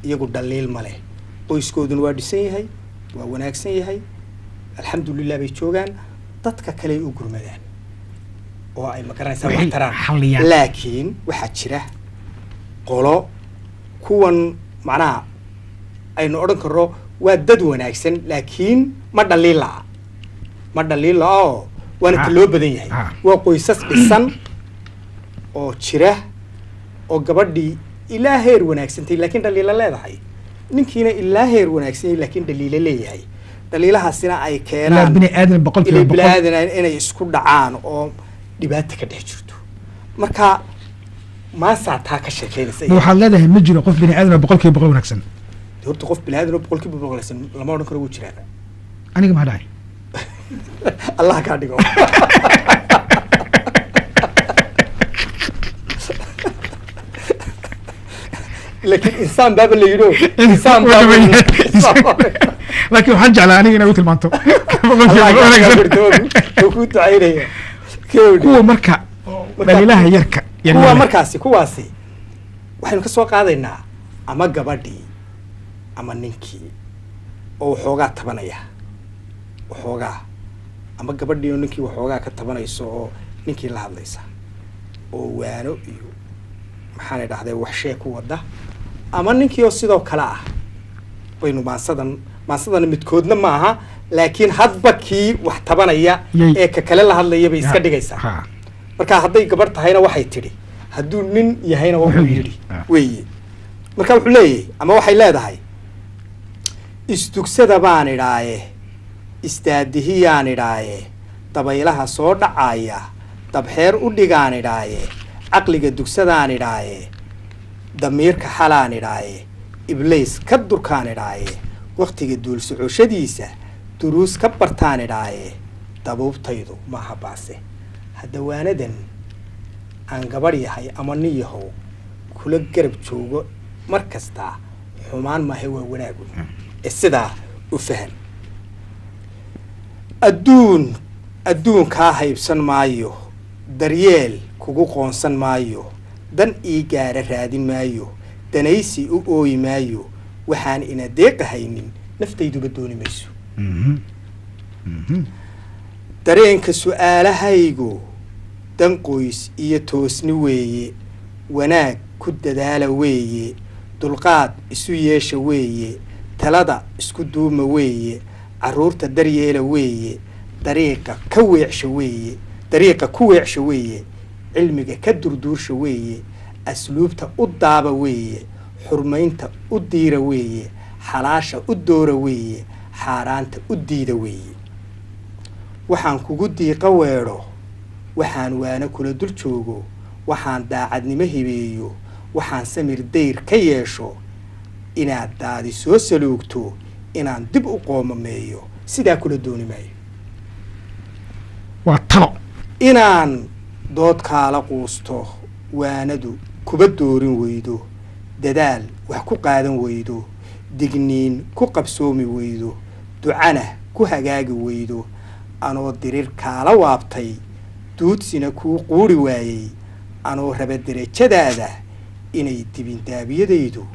iyagu dhaliil ma leh qoyskooduna waa dhisan yahay waa wanaagsan yahay alxamdulilah bay joogaan dadka kale ay u gurmadaan oo ay magaranaysaa wax taraan laakiin waxaa jira qolo kuwan macnaha aynu odhan karno waa dad wanaagsan laakiin ma dhaliila oo waana ka loo badan yahay waa qoysas dhisan oo jira oo gabadhii ilaa heer wanaagsantay laakiin dhaliilo leedahay ninkiina ilaa heer wanaagsan laakiin dhaliilo leeyahay dhaliilahaasina ay keenaan bini aadan boqolkiiba boqol inay isku dhacaan oo dhibaato ka dhex jirto marka maasaa taa ka sheekeynaysa ma waxaad leedahay ma jiro qof bini aadan oo boqolkiiba boqol wanaagsan horta qof bini aadan oo boqolkiiba boqolkiiba lama odhan karo wuu jiraa aniga maxaa dhacay allah kaa dhigo laakiin insaan baaba la yidho insaan baaba laakiin waxaan jeclaa aniga inaad u tilmaanto ku ducaynaya kuwa marka dhaliilaha yarka kuwa kuwaasi waxaynu ka soo qaadaynaa ama gabadhii ama ninkii oo waxoogaa tabanaya waxoogaa ama gabadhii oo ninkii waxoogaa ka tabanayso oo ninkii la hadlaysa oo waano iyo maxaan idhahday wax shee ku wada ama ninkii oo sidoo kale ah baynu maasadana midkoodna maaha laakiin hadba kii wax tabanaya ee ka kale la hadlaya bay iska dhigaysaa marka hadday gabadh tahayna waxay tidhi hadduu nin yahayna wuxuu yidhi weeye marka wuxuu leeyahay ama waxay leedahay isdugsada baan idhaaye istaadihiyaan idhaaye dabaylaha soo dhacaya dabxeer u dhigaan idhaaye caqliga dugsadaan idhaaye damiirka xalaan idhaaye iblays ka durkaan idhaaye waktiga duul socoshadiisa duruus ka bartaan idhaaye dabuubtaydu maaha baase haddawaanadan aan gabadh yahay ama nin yahow kula garab joogo mar kastaa xumaan maahe waa wanaagu ee sidaa u fahan adduunkaa haybsan maayo daryeel kugu qoonsan maayo dan ii gaara raadin maayo danaysi u ooyi maayo waxaan ina deeqahaynin naftayduba dooni mayso dareenka su-aalahaygu dan qoys iyo toosni weeye wanaag ku dadaala weeye dulqaad isu yeesha weeye talada isku duuma weeye carruurta daryeela weeye dariiqa ku weecsha weeye cilmiga ka durduursha weeye asluubta u daaba weeye xurmaynta u diira weeye xalaasha u doora weeye xaaraanta u diida weeye waxaan kugu diiqa weedho waxaan waana kula dul joogo waxaan daacadnimo hibeeyo waxaan samir dayr ka yeesho inaad daadi soo saluugto inaan dib u qoomameeyo sidaa kula dooni maayo waa talo inaan dood kaala quusto waanadu kuba doorin weydo dadaal wax ku qaadan weydo digniin ku qabsoomi weydo ducana ku hagaagi weydo anoo dirir kaala waabtay duudsina kuu quuri waayey anoo raba derajadaada inay dibindaabiyadaydu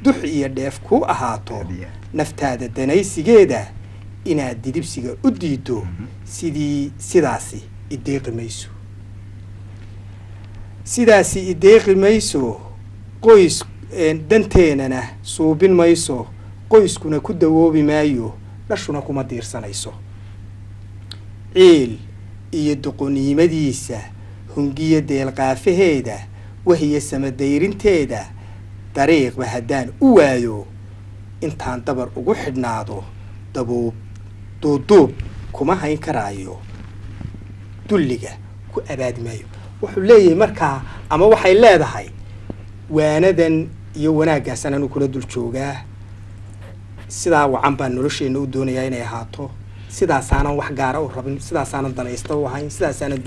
dux iyo dheef kuu ahaato naftaada danaysigeeda inaad didibsiga u diiddo sidaasi ideeqi mayso qoys danteenana suubin mayso qoyskuna ku dawoobi maayo dhashuna kuma diirsanayso ciil iyo doqoniimadiisa hungiya deelqaafaheeda wahiya samadayrinteeda dariiqba haddaan u waayo intaan dabar ugu xidhnaado duuduub kuma hayn karaayo dulliga ku abaadi maayo wuxuu leeyahay markaa ama waxay leedahay waanadan iyo wanaaggaasaan anu kula dul joogaa sidaa wacan baan nolosheenna u doonayaa inay ahaato sidaasaanan wax gaara u rabin sidaasaanan danaysta u ahayn sidaasaanan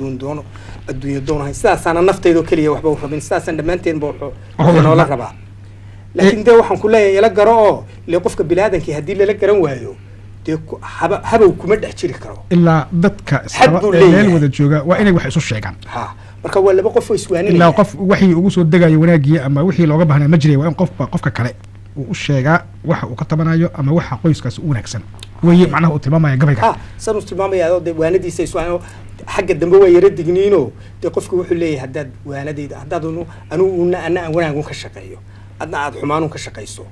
adduunya doon ahayn sidaasaanan naftaydoo keliya waxba u rabin sidaasaan dhammaanteenba noola rabaa laakiin dee waxaan ku leeyahay ila garo oo ile qofka biniaadankii haddii lala garan waayo dee habow kuma dhex jiri karo ilaa dadka meel wada jooga waa inay wax isu sheegaan marka waa laba qof oo iswaaninaya ilaa qof wixii ugu soo degayo wanaagii ama wixii looga baahnaa ma jiray waa in qofka kale uu u sheegaa waxa uu ka tabanayo ama waxa qoyskaas u wanaagsan weeye macnaha uu tilmaamaya gabayga san uu tilmaamaya dee waanadiisa iswaan xagga dambe waa yara digniino dee qofku wuxuu leeyahay haddaad waanadayda haddaad ana aan wanaagun ka shaqeeyo adna aad xumaanun ka shaqayso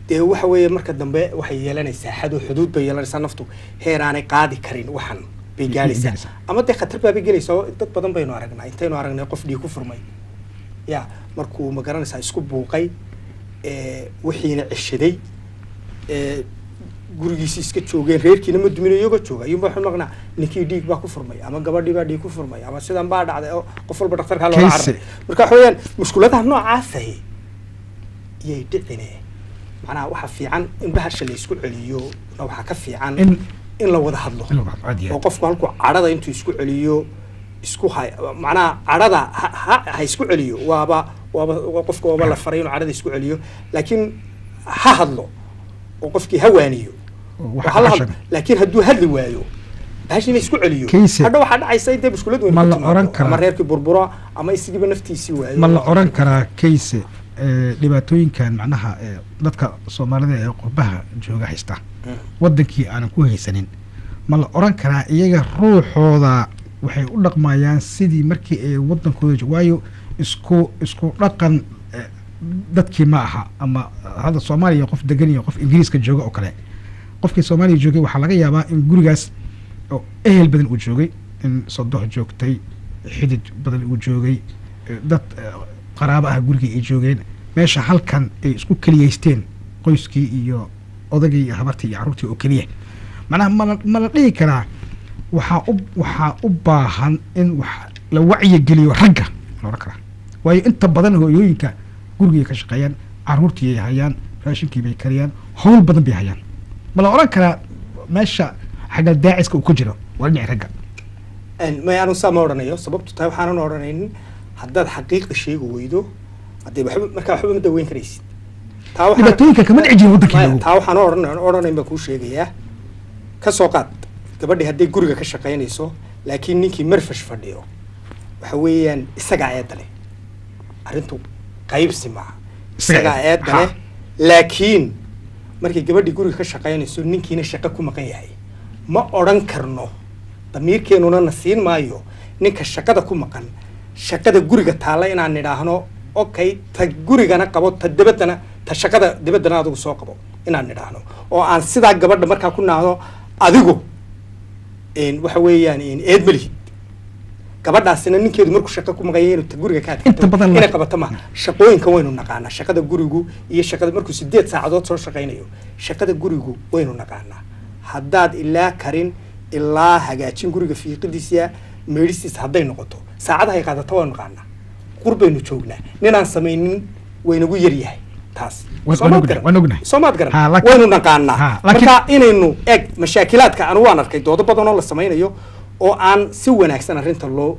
dee waxa weeye marka dambe waxay yeelanaysaa xuduud bay yeelanaysaa naftu heer aanay qaadi karin waxan bay gaadhaysaa ama dee khatar baabay gelaysaa oo dad badan baynu aragnaa intaynu aragnay qof dhiig ku furmay ya markuu ma garanaysaa isku buuqay wixiina ceshaday gurigiisi iska joogeen reerkiina ma dumin iyagoo jooga ayuunba waxaan maqnaa ninkii dhiig baa ku furmay ama gabadhii baa dhiig ku furmay ama sidan baa dhacday oo qof walba dhakhtarkaa looga carray marka waxa weeyaan mushkuladaha noocaasay iyay dhicine macnaha waxa fiican in bahasha la isku celiyo waxaa ka fiican in la wada hadlo oo qofku halku cadhada intuu isku celiyo isku hay macnaha cadhada ha isku celiyo waaba qofka waaba la faray inuu cadhada isku celiyo laakiin ha hadlo oo qofkii hawaaniyo waxa la hadlo laakiin hadduu hadli waayo bahasha la isku celiyo hadda waxa dhacaysa inta mushkulad weyn ma la oran karaa ama reerkii burbura ama isigiba naftiisii waayo ma la oran karaa case dhibaatooyinkan macnaha dadka Soomaalida ee qurbaha jooga haysta wadankii aanan ku haysanin ma la oran karaa iyaga ruuxooda waxay u dhaqmayaan sidii markii ay wadankooda waayo isku dhaqan dadkii ma aha ama hada Soomaaliya qof degan iyo qof Ingiriiska jooga oo kale qofkii Soomaaliya joogay waxa laga yaabaa in gurigaas oo ehel badan uu joogay in sodoh joogtay xidid badan uu joogay dad qaraabo ah guriga ay joogeen meesha halkan ay isku kaliyeysteen qoyskii iyo odagii iyo habartii iyo carruurtii oo kaliya macnaha ma la dhihi karaa waxaa u baahan in wax la wacyi geliyo ragga la oran karaa waayo inta badan hooyooyinka gurigay ka shaqeeyaan carruurtii ay hayaan raashinkii bay kariyaan howl badan bay hayaan ma la oran karaa meesha xagga daaciska uu ku jiro waa dhinaca ragga ma aanu sama oranayo sababtu tahay waxaanan oranaynin haddaad xaqiiqda sheegi weydo haddii markaa waxba ma daweyn karaysid dhibaatooyinka kama dhici jirin waddankeena taa waxaan oranayn baa kuu sheegayaa ka soo qaad gabadhii hadday guriga ka shaqaynayso laakiin ninkii marfash fadhiyo waxa weeyaan isagaa eedda leh arrintu qaybsi maaha isagaa eedda leh laakiin markay gabadhii guriga ka shaqaynayso ninkiina shaqo ku maqan yahay ma odhan karno damiirkeenuna na siin maayo ninka shaqada ku maqan shaqada guriga taalla inaan nidhaahno okay ta gurigana qabo ta dabaddana ta shaqada dabaddana adigu soo qabo inaan nidhaahno oo aan sidaa gabadha markaa ku naahdo adigu waxa weeyaan eed ma lihid gabadhaasina ninkeedu markuu shaqo ku maqan yahay inuu ta guriga ka adkaato inay qabato ma shaqooyinka waynu naqaanaa shaqada gurigu iyo shaqada markuu 8 saacadood soo shaqaynayo shaqada gurigu waynu naqaanaa haddaad ilaa karin ilaa hagaajin guriga fiiqidiisa meedhistiisa hadday noqoto saacadaha ay qaadato waynu naqaanaa qurbaynu joognaa ninaan samaynin waynagu yar yahay taas soomaad garan waynu naqaanaa marka inaynu eg mashaakilaadka anu waan arkay doodo badan oo la samaynayo oo aan si wanaagsan arrinta loo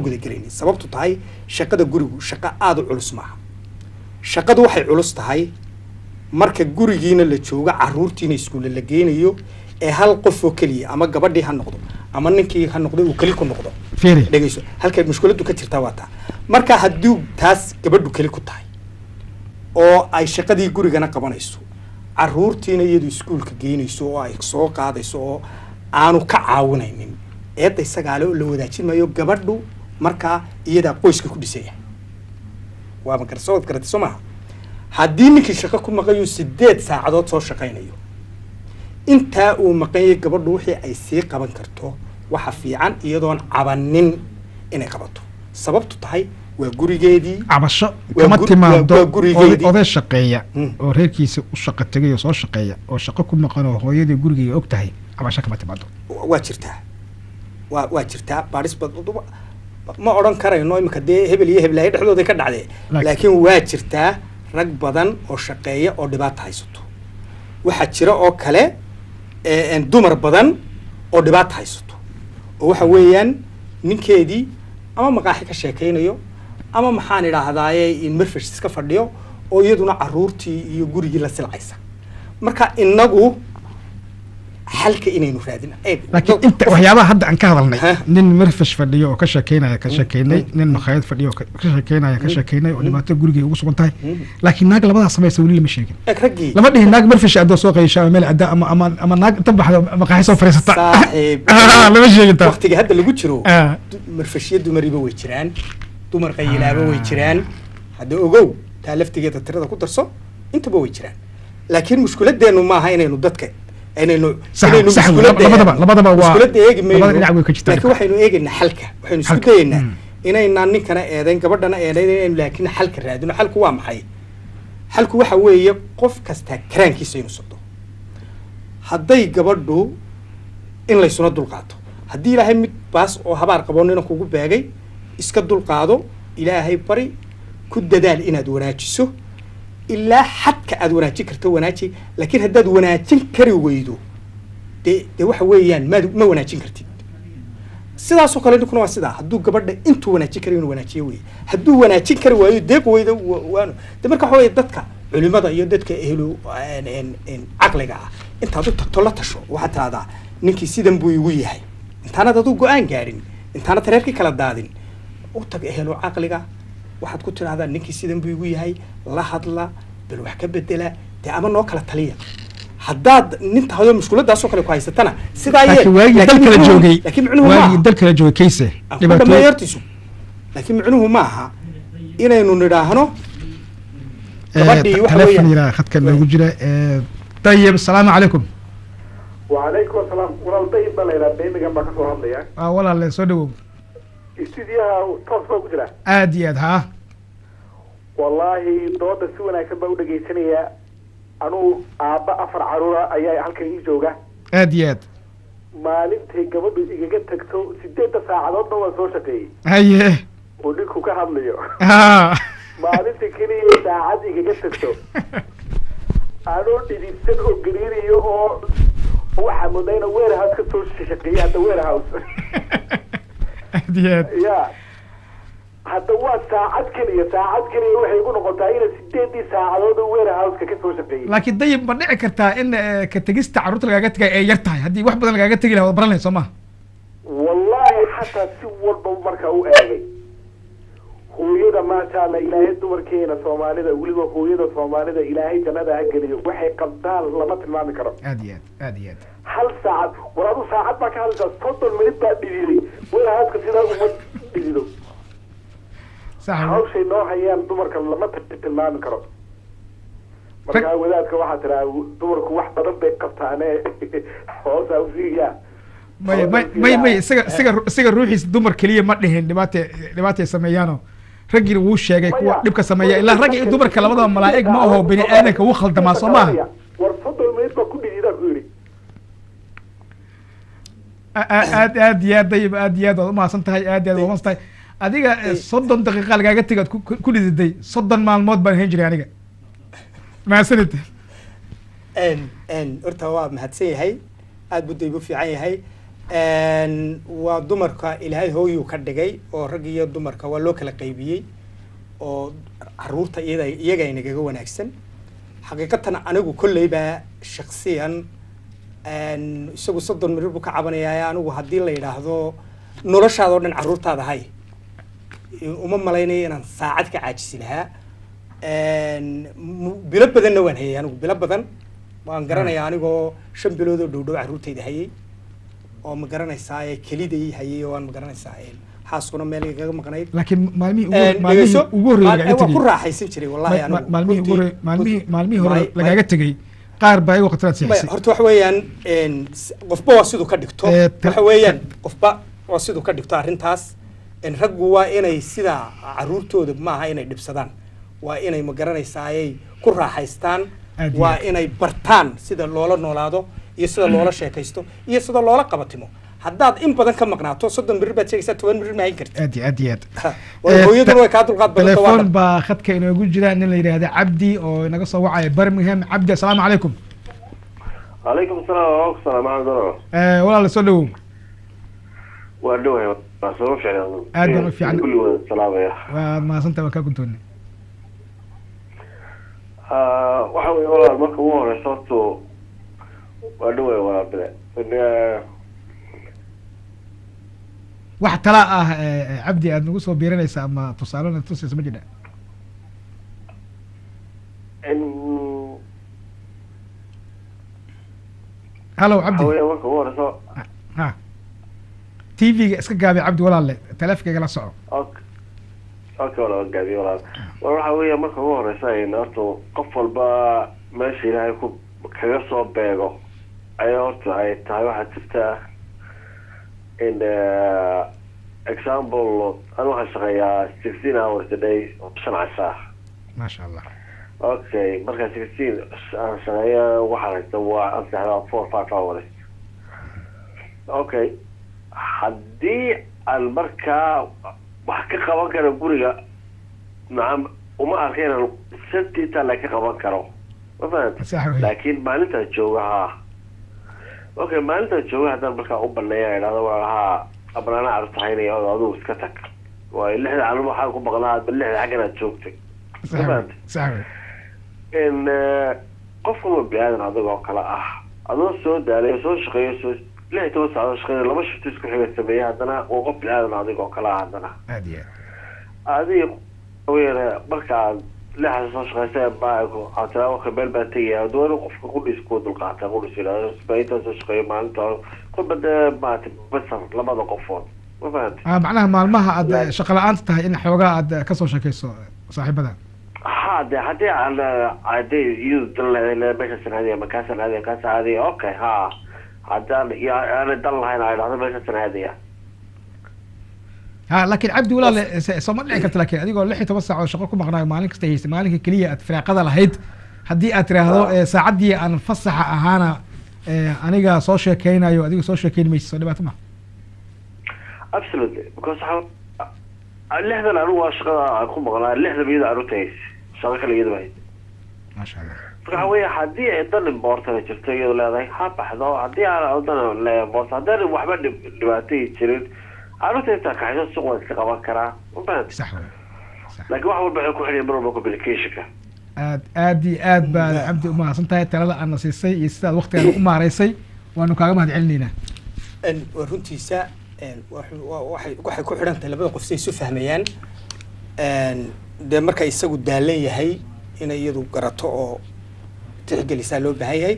gudagelaynin sababtu tahay shaqada gurigu shaqo aada u culus maaha shaqadu waxay culus tahay marka gurigiina la joogo carruurtiina iskuulle la geynayo ee hal qof oo keliya ama gabadhii ha noqdo ama ninkii ha noqdo uu keli ku noqdo dhegeyso halkay mushkuladu ka jirtaa waa taa marka haddii taas gabadhu keli ku tahay oo ay shaqadii gurigana qabanayso carruurtiina iyadu iskuulka geynayso oo ay soo qaadayso oo aanu ka caawinaynin eedda isagaale oo la wadaajin maayo gabadhu markaa iyadaa qoyska ku dhisaya waa ma garsood garatay soo maaha haddii ninkii shaqo ku maqayo 8 saacadood soo shaqaynayo intaa uu maqanyay gabadhu wixii ay sii qaban karto waxa fiican iyadoon cabanin inay qabato sababtu tahay waa gurigeedii cabasho kama timaado oday shaqeeya oo reerkiisa u shaqo tagay oo soo shaqeeya oo shaqo ku maqan oo hooyadii gurigeeda og tahay cabasho kama timaado waa jirtaa baadhis ma odhan karayno iminka dee hebel iyo heblahay dhexdooda ka dhacdee laakiin waa jirtaa rag badan oo shaqeeya oo dhibaato haysato waxaa jira oo kale dumar badan oo dhibaato haysato oo waxa weeyaan ninkeedii ama maqaaxi ka sheekaynayo ama maxaan idhaahdaaye in marfash iska fadhiyo oo iyaduna carruurtii iyo gurigii la silcaysa marka inagu xalka inaynu raadin laakiin inta waxyaabaha hadda aan ka hadalnay nin marfash fadhiyo oo ka sheekeynay nin makhaayad fadhiyo oo ka sheekeynay oo dhibaato gurigeeda ugu sugan tahay laakiin naag labadaas samaysa weli lama sheegin lama dhihin naag marfash adoo soo qaysha ama meel cadda ama naag inta baxda maqaaxi soo fariisata lama sheegin taa waqtiga hadda lagu jiro marfashyo dumariba way jiraan dumar qayilaaba way jiraan hadda ogow taa laftigeeda tirada ku darso intaba way jiraan laakiin mushkiladeenu maaha inaynu dadka labadaba waa laakiin waxaynu eegaynaa xalka waxaynu isku dayaynaa inaynaan ninkana eedayn gabadhana eedayn laakiin xalka raadino xalku waa maxay xalku waxa weeye qof kasta karaankiisa inuu socdo hadday gabadhu in laysuna dulqaato haddii ilaahay mid baas oo habaar qaboon inaan kugu baagay iska dulqaado ilaahay bari ku dadaal inaad wanaajiso ilaa xadka aad wanaajin karto wanaaji laakiin haddaad wanaajin kari weydo dee waxa weeyaan ma wanaajin kartid sidaasoo kale ninkuna waa sidaa hadduu gabadha intuu wanaajin kari inuu wanaajiyo weeye hadduu wanaajin kari waayo deeq weydo waanu de marka waxa weeye dadka culimada iyo dadka ehlu caqliga ah intaad u tagto la tasho waxaad tiraahdaa ninkii sidan buu igu yahay intaanad aduu go-aan gaadhin intaanad reerkii kala daadin u tag ehlu caqliga waxaad ku tidhahdaa ninkii sidan buu igu yahay la hadla bal wax ka bedela dee ama noo kala taliya haddaad ninta hayo mushkuladaasoo kale ku haysatana sidaa waagii dalkala joogay laakiin micnuhu waagii dalkala joogay kayse dhibaatooyartiisu laakiin micnuhu maaha inaynu nidhaahno gabadhii waxa weeyaan telefonira khadka noogu jira طيب السلام عليكم وعليكم السلام ولا طيب بلا إلى بينك ما كسر هذا يا ولا اللي صدقوا استديها تصل كجرا آديات ها والله ضد سوينا كبر ودقي سنية أنو أبا أفر عرورة أيها هالك يجوجا آديات ما لنتي قبل يجي تكتو سديت ساعة ضد وسوشتي هيه وديكو كهامليو ها ما لنتي كني ساعة يجي تكتو أنا ديدسن أو جريري أو وحمدين وير هاوس كتوش شقية هذا وير هاوس ديات يا هذا هو ساعات كلية وحي يكونوا قطعين سديدي ساعة هذا وير هاوس كتوش شقية لكن طيب ما نعي كرتا إن كتجست عروت لقاعدتك يرتاح هدي واحد بدل لقاعدتك له برا له سما والله حتى سوى البمركة أو أجي hooyada maanta la ilaahay dumarkeena Soomaalida waliba hooyada Soomaalida ilaahay jannada ha geliyo waxay qabtaan lama tilmaami karo aadiyad hal saacad walaadu saacad ba ka hadlaysa 30 minute baa dhigay walaadka sida uma dhigido sax hawshay noo hayaan dumarka lama tilmaami karo marka wadaadka waxa tiraa dumarku wax badan bay qabtaan hoosa u fiiya may isaga ruuxiis dumar kaliya ma dhihin dhibaatay sameeyaano ragii wuu sheegay kuwa dhibka sameeya ilaa rag iyo dumarka labadaba malaa'ig ma aho bini aadanka uu khaldamaa soo maaha war fadal meed ba ku dhigida ku yiri aad yaad u mahadsan tahay aad yaad u mahadsan tahay adiga 30 daqiiqo lagaaga tagad ku dhididay 30 maalmood baan heen jiray aniga mahadsanid horta waa mahadsan yahay aad buu daybu fiican yahay waa dumarka ilaahay hooyuu ka dhigay oo rag iyo dumarka waa loo kala qaybiyey oo caruurta iyaga inagaga wanaagsan xaqiiqatan anigu kolleyba shakhsiyan isagu 30 mirir buu ka cabanayaa anigu haddii la yidhaahdo noloshaada oo dhan caruurtaada hay uma malaynayo inaan saacad ka caajisi lahaa bilo badanna waan hayay anigu bilo badan waan garanayaa anigoo 5 bilood oo dhowdhow caruurtayda hayay oo ma garanaysaa keliday hayay oo aan ma garanaysaa xaaskuna meel igaga maqnayd laakiin maalmihii ugu horreeyay waa ku raaxaysan jiray wallahi anigu maalmihii hore lagaaga tegay qaar baa igu khatarad siixisay horta waxa weeyaan qofba waa siduu ka dhigto waxa weeyaan qofba waa siduu ka dhigto arrintaas raggu waa inay sida caruurtooda maaha inay dhibsadaan waa inay ma garanaysaa ay ku raaxaystaan waa inay bartaan sida loola noolaado iyo sida loola sheekaysto iyo sida loola qabatimo haddaad in badan ka maqnaato 30 bir baad sheegaysaa 10 bir ma hayn kartid aad hooyaduna way kaa dulqaad badan telefoon baa khadka inoogu jira nin la yidhaahdo cabdi oo inaga soo wacaya Birmingham cabdi assalaamu calaykum عليكم السلام ورحمة الله وبركاته. walaal soo dhawow waa dhawahay waa soo fiicnaa aad baan u fiican kulli wada salaamaya waa mahadsantahay waan kaa guntoonnay waxa weeye walaal marka ugu horeysa horta waa dhawahay walaal bile wax tala ah cabdi aad nagu soo biirinaysa ama tusaalena tusaysa ma jira hallo cabdi waxa weeye marka ugu horeysa ha TV-ga iska gaabi cabdi walaalle taleefankayga la soco okay walaal gaabi walaal waxa weeye marka ugu horeysa horta qof walba meesha ilaahay ku kaga soo beego ayaa horta ay tahay waxaa jirta in example أنا واحد شغيا 16 hours a day 5 ساعة ما شاء الله okay marka 16 shaqeeya waxa la tawa asxaabta 4-5 hours okay haddii aan markaa wax ka qaban karo guriga nacam uma arkeen sabtita la ka qaban karo ma fahamtay laakiin maalinta joogaha okay maalinta joogaha haddaan markaa u baneeyaa idhaahdo waa abrana artahaynaya oo aduu iska tag waa lixda aan waxaan ku baqnaa lixda xaggan aad joogtay صح in qofku ma baahan adagoo kala adoo soo daalay soo shaqeeyo soo lixda toban saacadood shaqeeyo laba shifti isku xiga sameeya haddana oo qof baahan adagoo kala haddana adiga weera markaa lixda soo shaqeysay baago hataa waxa beel baa tagaya doon qofka ku dhisku dulqaata ku dhisirayo isbayta soo shaqeeyo maalinta ku bada maanta basar labada qofood ma fahanti macnaha maalmaha aad shaqo la'aanta tahay in xoogaa aad ka soo shaqeyso saaxiibada hadii aan hadii iyo dalay meesha sanadii ama ka sanadii okay haddaan ana dal lahayn ay dhahdo meesha sanadii laakiin cabdi walaal soo ma dhici karto laakiin adigoo 16 saac oo shaqo ku maqnaayo maalin kasta haysay maalinka kaliya aad firaaqada lahayd haddii aad tiraahdo saacadii aan fasaxa ahaana aniga soo sheekeynayo adiga soo sheekeynayso soo dhibaato ma absolutely because lixdan anu waa shaqada ku maqnaa lixda biyada anu tays shaqo kale iyada bahay ma sha Allah waxa weeye haddii ay dan importance jirto iyada leedahay ha baxdo haddii aan dan leeyahay haddii waxba dhibaatay jirin anu tayta ka hayso suuq iska qaban karaa صح laakiin wax walba ku xiriir marba communication-ka aad baa cabdi u mahadsan tahay talada aan nasiisay iyo sidaad waqtiga u maareysay waanu kaaga mahad celinaynaa runtiisa waxay ku xidhan tahay labada qof si ay isu fahmayaan dee marka isagu daalan yahay inay iyadu garato oo tixgelisaa loo baahan yahay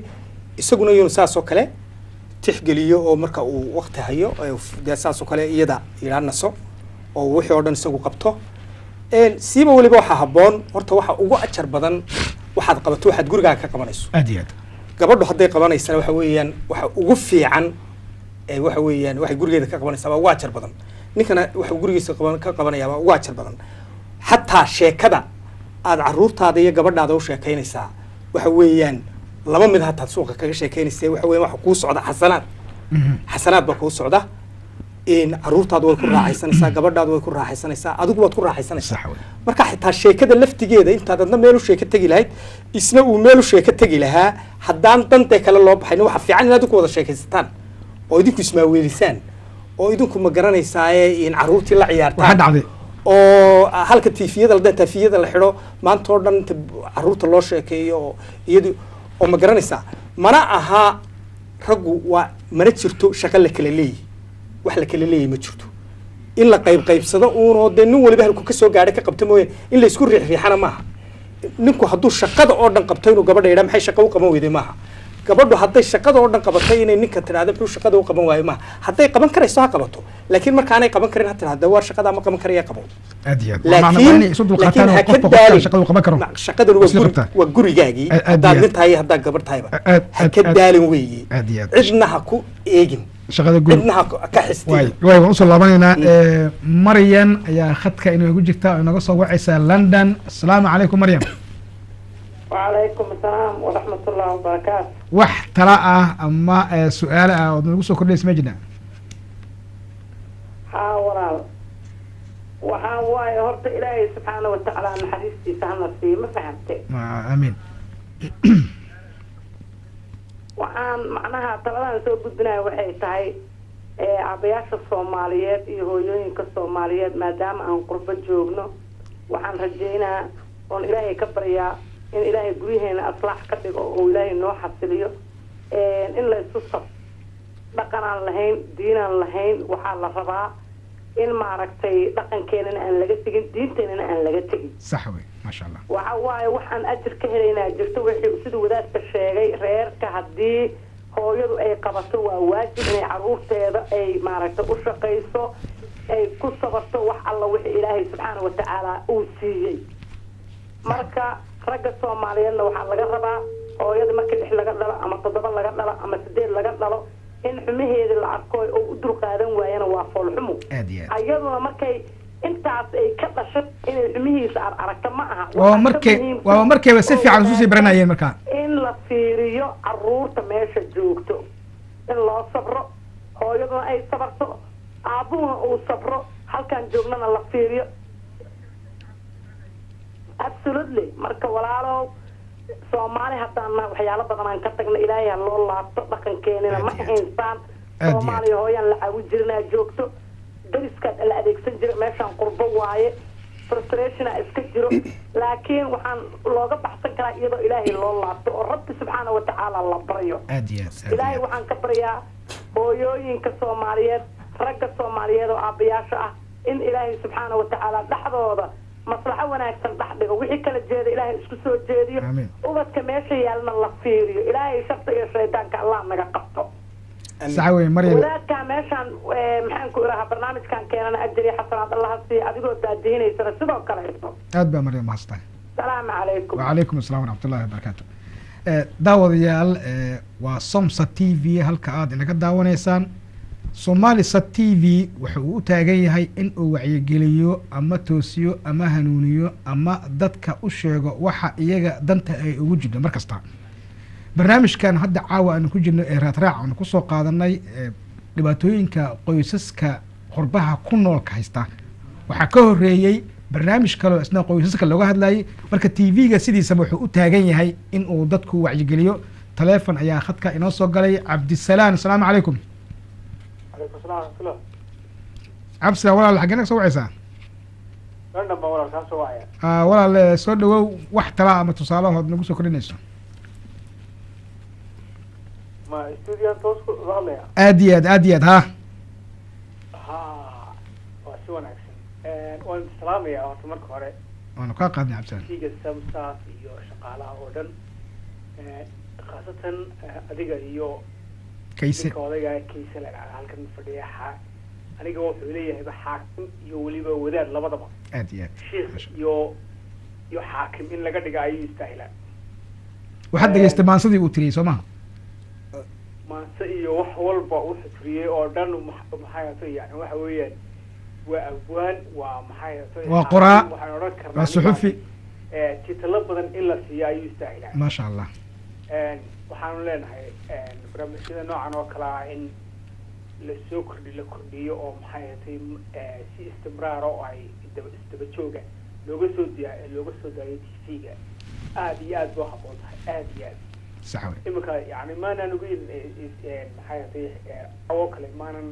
isaguna iyanu saas oo kale tixgeliyo oo marka uu waqti hayo dee saas oo kale iyada yidhaanaso oo wixii oo dhan isagu qabto siiba weliba waxaa habboon horta waxa ugu ajar badan waxaad qabato waxaad gurigaaga ka qabanayso aad iyo aad gabadhu hadday qabanaysana waxa weeyaan waxa ugu fiican waxa weeyaan waxay gurigeeda ka qabanaysaa waa ugu ajar badan ninkana waxa gurigiisa ka qabanayaa waa ugu ajar badan xataa sheekada aad caruurtaada iyo gabadhaada u sheekaynaysaa waxa weeyaan laba mid hataad suuqa kaga sheekaynaysa waxa weeyaan waxa kuu socda xasanaad baa kuu socda caruurtaadu way ku raaxaysanaysaa gabadhaadu way ku raaxaysanaysaa adigu waad ku raaxaysanaysaa marka xitaa sheekada laftigeeda intaad adna meel u sheeka tegi lahayd isna uu meel u sheeka tegi lahaa haddaan dantee kale loo baxayn waxa fiican inaad ku wada sheekaysataan oo idinku ismaaweelisaan oo idinku ma garanaysaaye in caruurtii la ciyaartaan oo halka tiifiyada la xidho maanta oo dhan inta caruurta loo sheekeeyo oo iyadu oo ma garanaysaa mana aha raggu waa mana jirto shaqo la kala leeyahay wax la kala leeyahay ma jirto in la qaybsado uunoo dee nin waliba halku ka soo gaadhay ka qabta mooyaan in la isku riixriixana maaha ninku hadduu shaqada oo dhan qabto inuu gabadha yidhaa maxay shaqo u qaban weyday maaha gabadhu hadday shaqada oo dhan qabatay inay ninka tiraahdo muxuu shaqada u qaban waayo maaha hadday qaban karayso ha qabato laakiin markaanay qaban karin ha tiraahdo waa shaqada ma qaban karaya qabo laakiin ha ka daalin shaqadan waa gurigaagii haddaad nin tahay haddaad gabadh tahayba ha ka daalin weeye cidna ha ku eegin cidna ha ka xistiin waan usoo laabanaynaa maryan ayaa khadka inoogu jirta oo inaga soo wacaysaa london asalaamu calaykum maryam وعليكم السلام ورحمة الله وبركاته. wax tala ama su'aal oo nagu soo kordhaysa ma jirna ها walaal waxaan waaye horta ilaahay subxaanahu watacaala naxariistiisa hana siiyo ma fahamtay amiin waxaan macnaha taladan soo gudbinayo waxay tahay aabayaasha Soomaaliyeed iyo hooyooyinka Soomaaliyeed maadaama aan qurbo joogno waxaan rajeynaa oon ilaahay ka baryaa in ilaahay guryaheena aslaax ka dhigo oo ilaahay noo xasiliyo in la isu saf dhaqan aan lahayn diin aan lahayn waxaa la rabaa in maaragtay dhaqankeenana aan laga tegin diinteenana aan laga tegin sax wey maasha allah waxa waaye waxaan ajir ka helaynaa jirto wixii siduu wadaadka sheegay reerka haddii hooyadu ay qabato waa waajib inay caruurteeda ay maaragtay u shaqayso ay ku sabarto wax alla wixii ilaahay subxaana watacaala uu siiyey marka ragga Soomaaliyeedna waxaa laga rabaa hooyada marka 6 laga dhalo ama 7 laga dhalo ama 8 laga dhalo in xumaheeda la arko oo u dul qaadan waayana waa fool xumo ayaduna markay intaas ay ka dhashay inay xumihiisa aad aragta ma aha waa markayba si fiican isu sii baranayeen markaa in la fiiriyo caruurta meesha joogto in loo sabro hooyaduna ay sabarto aabuhuna uu sabro halkaan joognana la fiiriyo absolutely marka walaalow soomaali haddaan waxyaalo badan aan ka tagna ilaahay ha loo laabto dhaqankeenina ma haystaan soomaaliya hooyaan la caawin jirinaa joogto dariskaad la adeegsan jira meeshaan qurbo waaye frustrationa iska jiro laakiin waxaan looga baxsan karaa iyadoo ilaahay loo laabto oo rabbi subxaana watacaala la baryo ilaahay waxaan ka baryaa hooyooyinka soomaaliyeed ragga soomaaliyeed oo aabbayaasha ah in ilaahay subxaana watacaala dhexdooda maslaxo wanaagsan dhex dhigo wixii kala jeeda ilaahay isku soo jeediyo ubadka meesha yaalna la fiiriyo ilaahay sharta iyo shaydaanka allah naga qabto wadaadkaa meeshaan maxaan ku irahaa barnaamijkan keenana ajir iyo xasanaad allaha siiya adigoo daadihinaysana sidoo kale hayso aad baa maryam mahadsantahay salaamu calaykum wacalaykum assalam waraxmatullahi wabarakaatu daawadayaal waa somsa t v halka aad inaga daawanaysaan somalisa t v wuxa uu u taagan yahay in uu wacyigeliyo ama toosiyo ama hanuuniyo ama dadka u sheego waxa iyaga danta ay ugu jirto mar kasta barnaamijkan hadda caawa aanu ku jirno ee raadraac aanu kusoo qaadanay dhibaatooyinka qoysaska qurbaha ku noolka haysta waxaa ka horeeyey barnaamij kaleo isna qoysaska looga hadlayay marka t v-ga sidiisaba wuxuu u taagan yahay in uu dadku wacyigeliyo taleefon ayaa khadka inoo soo galay cabdisalaan asalaamu calaykum cabdisalaan walaal xaggee naga soo wacaysaa walaal soo dhawow wax talaa ama tusaalahood nagu soo kordhinayso aad iyo aad ha waa si wanaagsan waan salaamaya horta marka hore waanu kaa qaadnay cabdisalaan tiga samsas iyo shaqaalaha oo dhan khaasatan adiga iyo kayse odayga kayse halkan fadhiya aniga wuxuu leeyahayba xaakim iyo weliba wadaad labadaba aad iyo aad sheekh iyo xaakim in laga dhiga ayuu istaahilaan waxaad dhegaystay maansadii uu tiriyey soo maha maanse iyo wax walba wuxuu tiriyey oo dhan maxay yani waxa weeyaan waa abwaan waa maxay waa qoraa waxaan odhan karnaa waa suxufi titalo badan in la siiyo ayuu istaahilaan maasha allah waxaanu leenahay barnaamijyada noocan oo kale ah in la kordhiyo oo maxay ahatay si istimraar oo ay isdaba jooga looga soo daayo tv-ga aada iyo aad boo haboon tahay aada iyo aad sax imika yani maanaan ugu maxay ahatay caawo kale maanan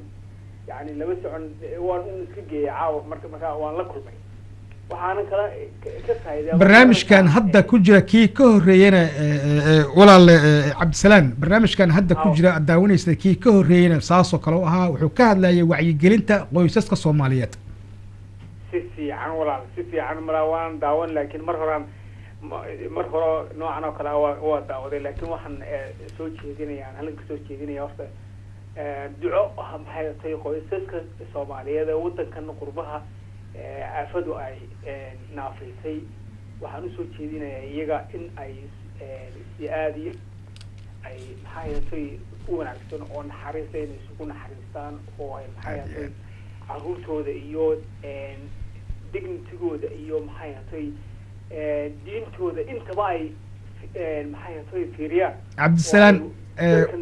yani lama socon waan un iska geeyay caawa markaa waan la kulmay waxaanan kala ka faa'iiday barnaamijkan hadda ku jira kii ka horeeyana walaal cabdisalaan barnaamijkan hadda ku jira aad daawanaysa kii ka horeeyana saasoo kale u ahaa wuxuu ka hadlayay wacyigelinta qoysaska soomaaliyeed si fiican walaal si fiican malaa waan daawan laakiin mar hore noocan oo kale waa daawaday laakiin waxaan soo jeedinaya halka soo jeedinaya horta duco maxay tahay qoysaska soomaaliyeed ee wadankan qurbaha aafadu ay naafaysay waxaan usoo jeedinayaa iyaga in ay si aadiyo ay maxay ahatay u wanaagsan oo naxariista inay isugu naxariistaan oo ay maxay ahatay caruurtooda iyo dignitigooda iyo maxay ahatay diintooda intaba ay maxay ahatay fiiriyaan cabdisalaan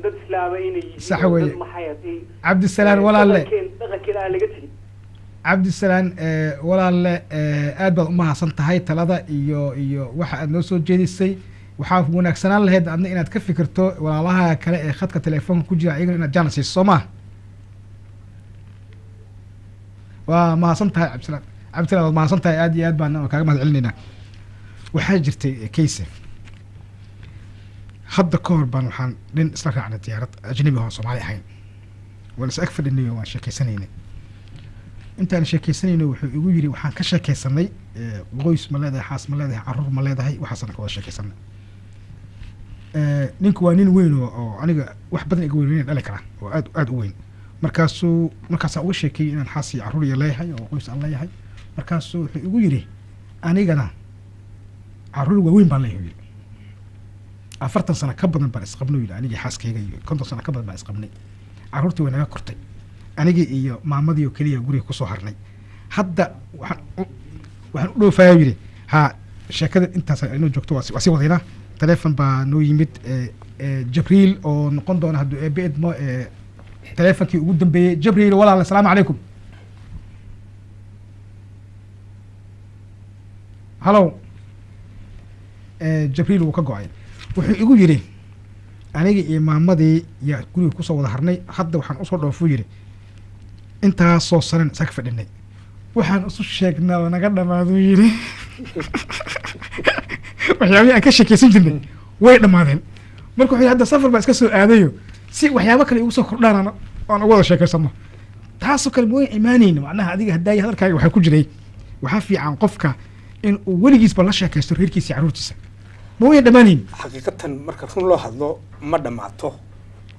dad islaama inay yihiin sax weye maxay ahatay cabdisalaan walaalle dhaqankeena aan laga tegin cabdisalaan walaalle aad baad umahadsan tahay talada iyo waxa aad noo soo jeedisay waxaa wanaagsanaan lahayd adna inaad ka fikirto walaalaha kale ee khadka telefoonka ku jira iyagana inaad jana siiso soo maha waa mahadsan tahay cabdisalaan waad mahadsan tahay aad iyo aad baan kaaga mahad celinaynaa waxaa jirtay kayse hadda ka hor baan waxaan nin isla raacnay diyaarad ajnabi oo soomaali ahayn waan is ag fadhinay waan sheekeysanaynay intaan sheekeysanayno wuxuu igu yiri waxaan ka sheekeysanay qoys ma leedahay xaas ma leedahay caruur ma leedahay waxaasaan ka wada sheekeysanay ninku waa nin weyn oo aniga wax badan iga weyn dhali kara oo aad u weyn markaasaan uga sheekeeyey inaan xaas iyo caruur iyo leeyahay oo qoys aan leeyahay markaasuu wuxuu igu yiri anigana caruur waaweyn baan leeyahay 40 sano ka badan baan isqabnay yiri anigii xaaskayga iyo 50 sano ka badan baan isqabnay caruurtii way naga kortay anigii iyo maamadii oo kaliya guriga ku soo harnay hadda waxaan u dhoofayaa yidhi ha sheekada intaas inuu joogto waa sii wadaynaa taleefon baa noo yimid jabriil oo noqon doona hadduu eebe idmo taleefonkii ugu dambeeyey jabriil walaal asalaamu calaykum hallow jabriil wuu ka go-ay wuxuu igu yidhi aniga iyo maamadii yaa guriga kusoo wada harnay hadda waxaan usoo dhoofuu yidhi intaasoo sanan isaga fadhinay waxaan isu sheegnaa oo naga dhamaaduu yidhi waxyaabihii aan ka sheekeysan jirnay way dhammaadeen marka wuxuu hadda safar baa iska soo aadayo si waxyaabo kale igu soo kordhaan aan uga wada sheekaysano taasoo kale ma imaanayna macnaha adiga haddaaya hadalkaaga waxaa ku jiray waxaa fiican qofka in uu weligiisba la sheekaysto reerkiisa iyo carruurtiisa ma wayan dhammaanayn xaqiiqatan marka run loo hadlo ma dhammaato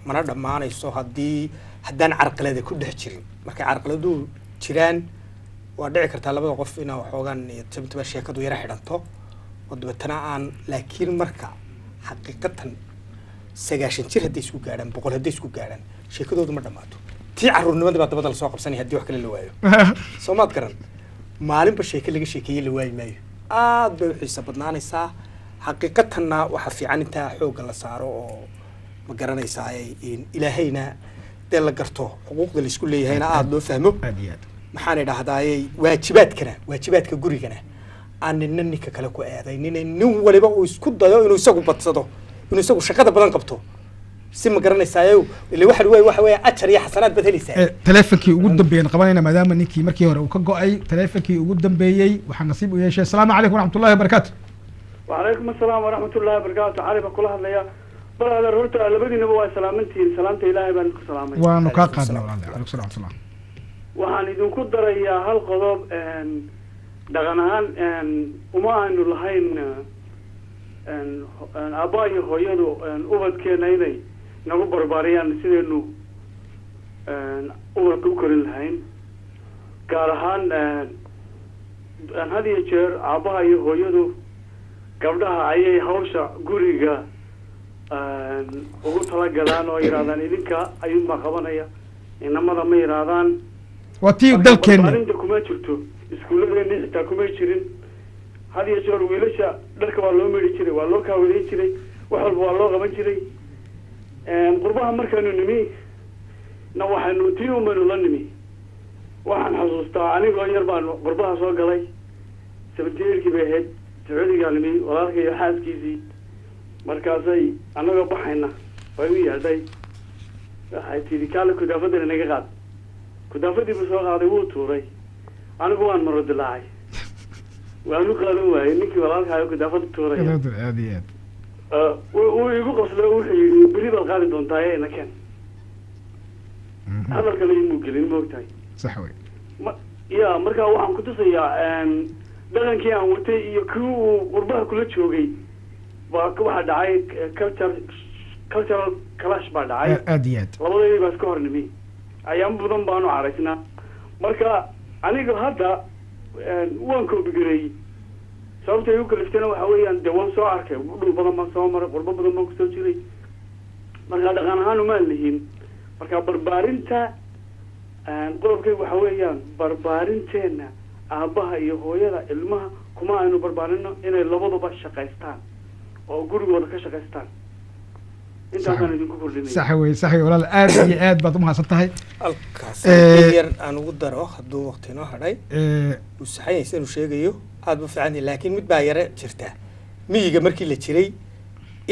mana dhammaanayso haddaan carqalada ku dhex jirin markay carqaladu jiraan waa dhici kartaa labada qof inaa waxoogaan tabtaba sheekadu yara xidhanto oo dabeetana aan laakiin marka xaqiiqatan 90 jir hadday isku gaadhaan 100 hadday isku gaadhaan sheekadoodu ma dhammaato tii carruurnimadii baa dabada lasoo qabsanaya haddii wax kale la waayo soo maad garan maalinba sheeke laga sheekeeyey la waayi maayo aad bay u xiisa badnaanaysaa xaqiiqatanna waxaa fiican intaa xoogga la saaro oo ma garanaysaa ilaahayna dee la garto xuquuqda laisku leeyahayna aada loo fahmo maxaan idhahdaayey waajibaadka gurigana aan nina ninka kale ku eeday nin waliba uu isku dayo inuu isagu badsado inuu isagu shaqada badan qabto si ma garanaysaayo ile waxa weeye ajar iyo xasanaad baad helaysaa taleefonkii ugu dambeeyay qabanayna maadaama ninkii markii hore uu ka go-ay taleefonkii ugu dambeeyey waxaa nasiib u yeeshay asalaamu calaykum waraxmatullahi wabarakaatu وعليكم السلام ورحمة الله وبركاته عارف كل هذا يا بل هذا رحت لبدي نبوة سلامتي سلامتي إلهي بانك سلامي وأنا كاقدنا عليكم السلام ورحمة الله وحن إذا كدر يا هالقضاب دغنان وما إنه لهين أباي هويدو أوبد كنايني نقول برباريان سيدنا أوبد كوكر لهين كارهان هذه الشر أباي هويدو gabdhaha ayay hawsha guriga ugu talagalaan oo yiraahdaan idinka ayuunbaa qabanaya inamada ma yiraahdaan waa tii dalkeena arinta kuma jirto iskuulladeena xitaa kuma jirin had iyo jeer wiilasha dharka waa loo meedhi jiray waa loo kaawadeyn jiray wax walba waa loo qaban jiray qurbaha markaanu nimi na waxaanu tii umanu la nimi waxaan xasuustaa anigoo yar baan qurbaha soo galay 17 bay ahayd سعودي قال لي والله يا حاسكيزي مركزي أنا قبحنا ويا هذي هاي تيجي كله كدافة أنا قاعد كدافة دي بس قاعد يوتوري أنا قوان مرد اللاعي وأنا قالوا إنك والله هاي كدافة توري هذه ويقول قصله بريد الغالي دون تاي أنا كان هذا الكلام ممكن موقتي صحوي يا مركز واحد كنت سيا dhaqankii aan watay iyo kii uu qurbaha kula joogay baa waxa dhacay cultural clash baa dhacay aad iyo aad labadii baa iska hornimi ayaan badan baanu caraysnaa marka aniga hadda waan koobigaray sababta ay u kaliftana waxa weeyaan dee waan soo arkay dhul badan baan soo maray qurbo badan baan kusoo jiray marka dhaqan ahaan uma lihin marka barbaarinta qodobkaygu waxa weeyaan barbaarinteena aabaha iyo hooyada ilmaha kuma aynu barbaarino inay labaduba shaqaystaan oo gurigooda ka shaqaystaan intaasaan idinku kordhinaya sax wey walaal aad iyo aad baad u mahadsan tahay halkaas yar aan ugu daro hadduu waqti noo hadhay uu saxayaysa inuu sheegayo aad u fiican laakiin mid baa yara jirta miyiga markii la jiray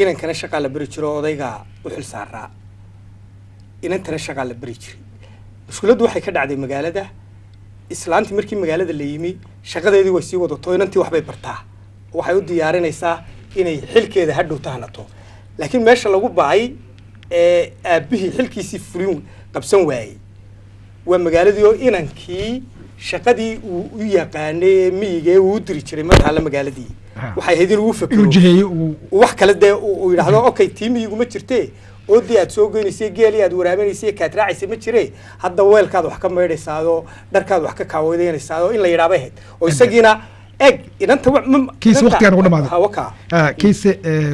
inankana shaqaa la bari jiro odayga u xil saaraa inantana shaqaa la bari jiray mushkiladdu waxay ka dhacday magaalada islaantii markii magaalada la yimi shaqadeedii way sii wadato inantii waxbay bartaa waxay u diyaarinaysaa inay xilkeeda hadhow tahanato laakiin meesha lagu baay aabihii xilkiisii fulin qabsan waayey waa magaaladii oo inankii shaqadii uu u yaqaanay miyiga uu u diri jiray markaa la magaaladii waxay ahayd inuu fakiro wax kale dee uu yidhaahdo okay tii miyiguma jirtee oodii aad soo goynaysay geeli aad waraabinaysay kaad raacaysay ma jire hadda weelkaad wax ka maydhaysaado dharkaad wax ka kaawadeynaysaado in la yidhaaba ahayd oo isagiina eg inanta kiis waqtigaan ugu dhamaaday kiis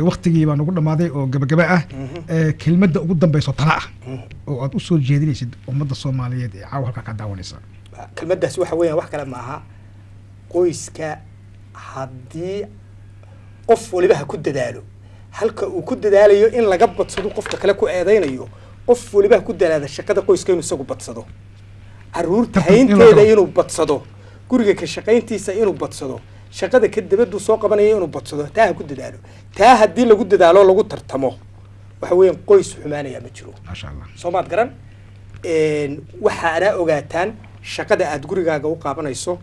waqtigii baan ugu dhamaaday oo gabagaba ah kelmadda ugu dambayso tala ah oo aad u soo jeedinaysid ummadda Soomaaliyeed ee caawa halka ka daawanaysa kelmaddaas waxa weeyaan wax kale maaha qoyska haddii qof waliba ha ku dadaalo halka uu ku dadaalayo in laga badsado qofka kale ku eedaynayo qof waliba ha ku dadaada shaqada qoyska inuu isagu badsado caruurta haynteeda inuu badsado guriga ka shaqayntiisa inuu badsado shaqada ka dibaddu soo qabanaya inuu badsado taa ha ku dadaalo taa haddii lagu dadaalo lagu tartamo waxa weeyaan qoys xumaanaya ma jiro maasha allah soo maad garan waxaana ogaataan shaqada aad gurigaaga u qaabanayso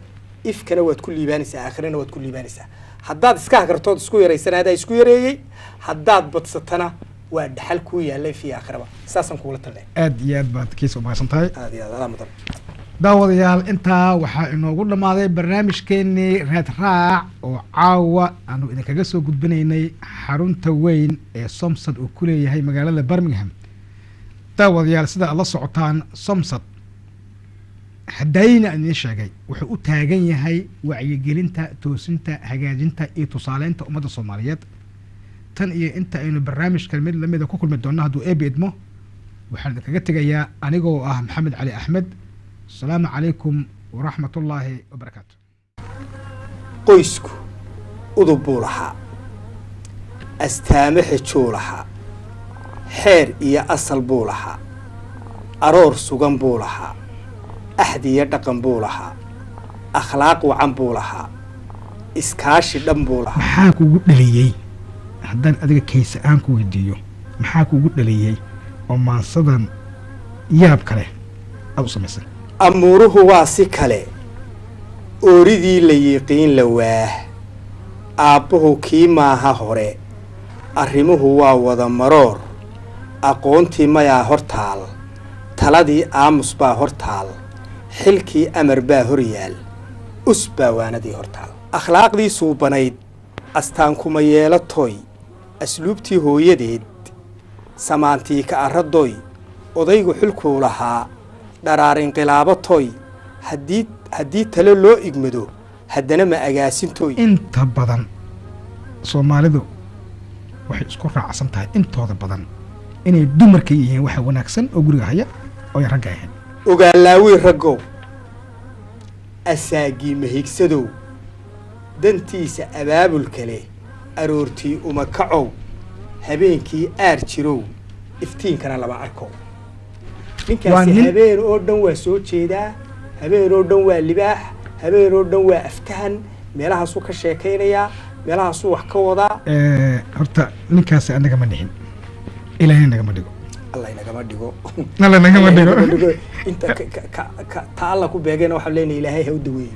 ifkana waad ku liibaanaysaa aakhirana waad ku liibaanaysaa haddaad iska hagartood isku yaraysan adaa isku yareeyey haddaad badsatana waa dhaxal kuu yaallay fi aakhiraba saasaan kugula talnay aad iyo aad baad kiisa umahadsan tahay aad iyo aad adaa mudan daawadayaal intaa waxaa inoogu dhammaaday barnaamijkeenii raad raac oo caawa aanu idinkaga soo gudbinaynay xarunta weyn ee somsad uu ku leeyahay magaalada birmingham daawadayaal sida aad la socotaan somsad haddayna idiin sheegay wuxuu u taagan yahay wacyigelinta toosinta hagaajinta iyo tusaaleynta ummadda soomaaliyeed tan iyo inta aynu barnaamijkan mid lamida ku kulmi doonno hadduu eebi idmo waxaan idinkaga tegayaa anigoo ah maxamed cali axmed asalaamu calaykum waraxmat ullaahi wabarakaatu qoysku udub buu lahaa astaamo xejuu lahaa xeer iyo asal buu lahaa aroor sugan buu lahaa axdi iyo dhaqan buu lahaa akhlaaq wacan buu lahaa iskaashi dhan buu lahaa maxaa kugu dhaliyey haddaan adiga kaysa aan ku weydiiyo maxaa kugu dhaliyey oo maansadan yaab kale aad u samaysay amuuruhu waa si kale ooridii la yiqiin la waah aabbuhu kii maaha hore arrimuhu waa wada maroor aqoontii mayaa hor taal taladii aamus baa hor taal xilkii amar baa hor yaal us baa waanadii hor taal akhlaaqdii suubanayd astaankuma yeelatoy asluubtii hooyadeed samaantii ka arradoy odaygu xilkuu lahaa dharaar inqilaabatoy haddii tale loo igmado haddana ma agaasintoy inta badan soomaalidu waxay isku raacsan tahay intooda badan inay dumarka yihiin waxa wanaagsan oo guriga haya oo ay ragga ahayn ogaalaawii raggow asaagii mahigsadow dantiisa abaabulka leh aroortii uma kacow habeenkii aar jirow iftiinkana lama arkow ninkaasi habeen oo dhan waa soo jeedaa habeen oo dhan waa libaax habeen oo dhan waa aftahan meelahaasuu ka sheekaynayaa meelahaasuu wax ka wadaa horta ninkaasi anaga ma dhihin ilaahay nagama dhigo allah inagama dhigo alla nagama dhigo inta ta alla ku beegayna waxaan leenahay ilaahay ha u daweeyo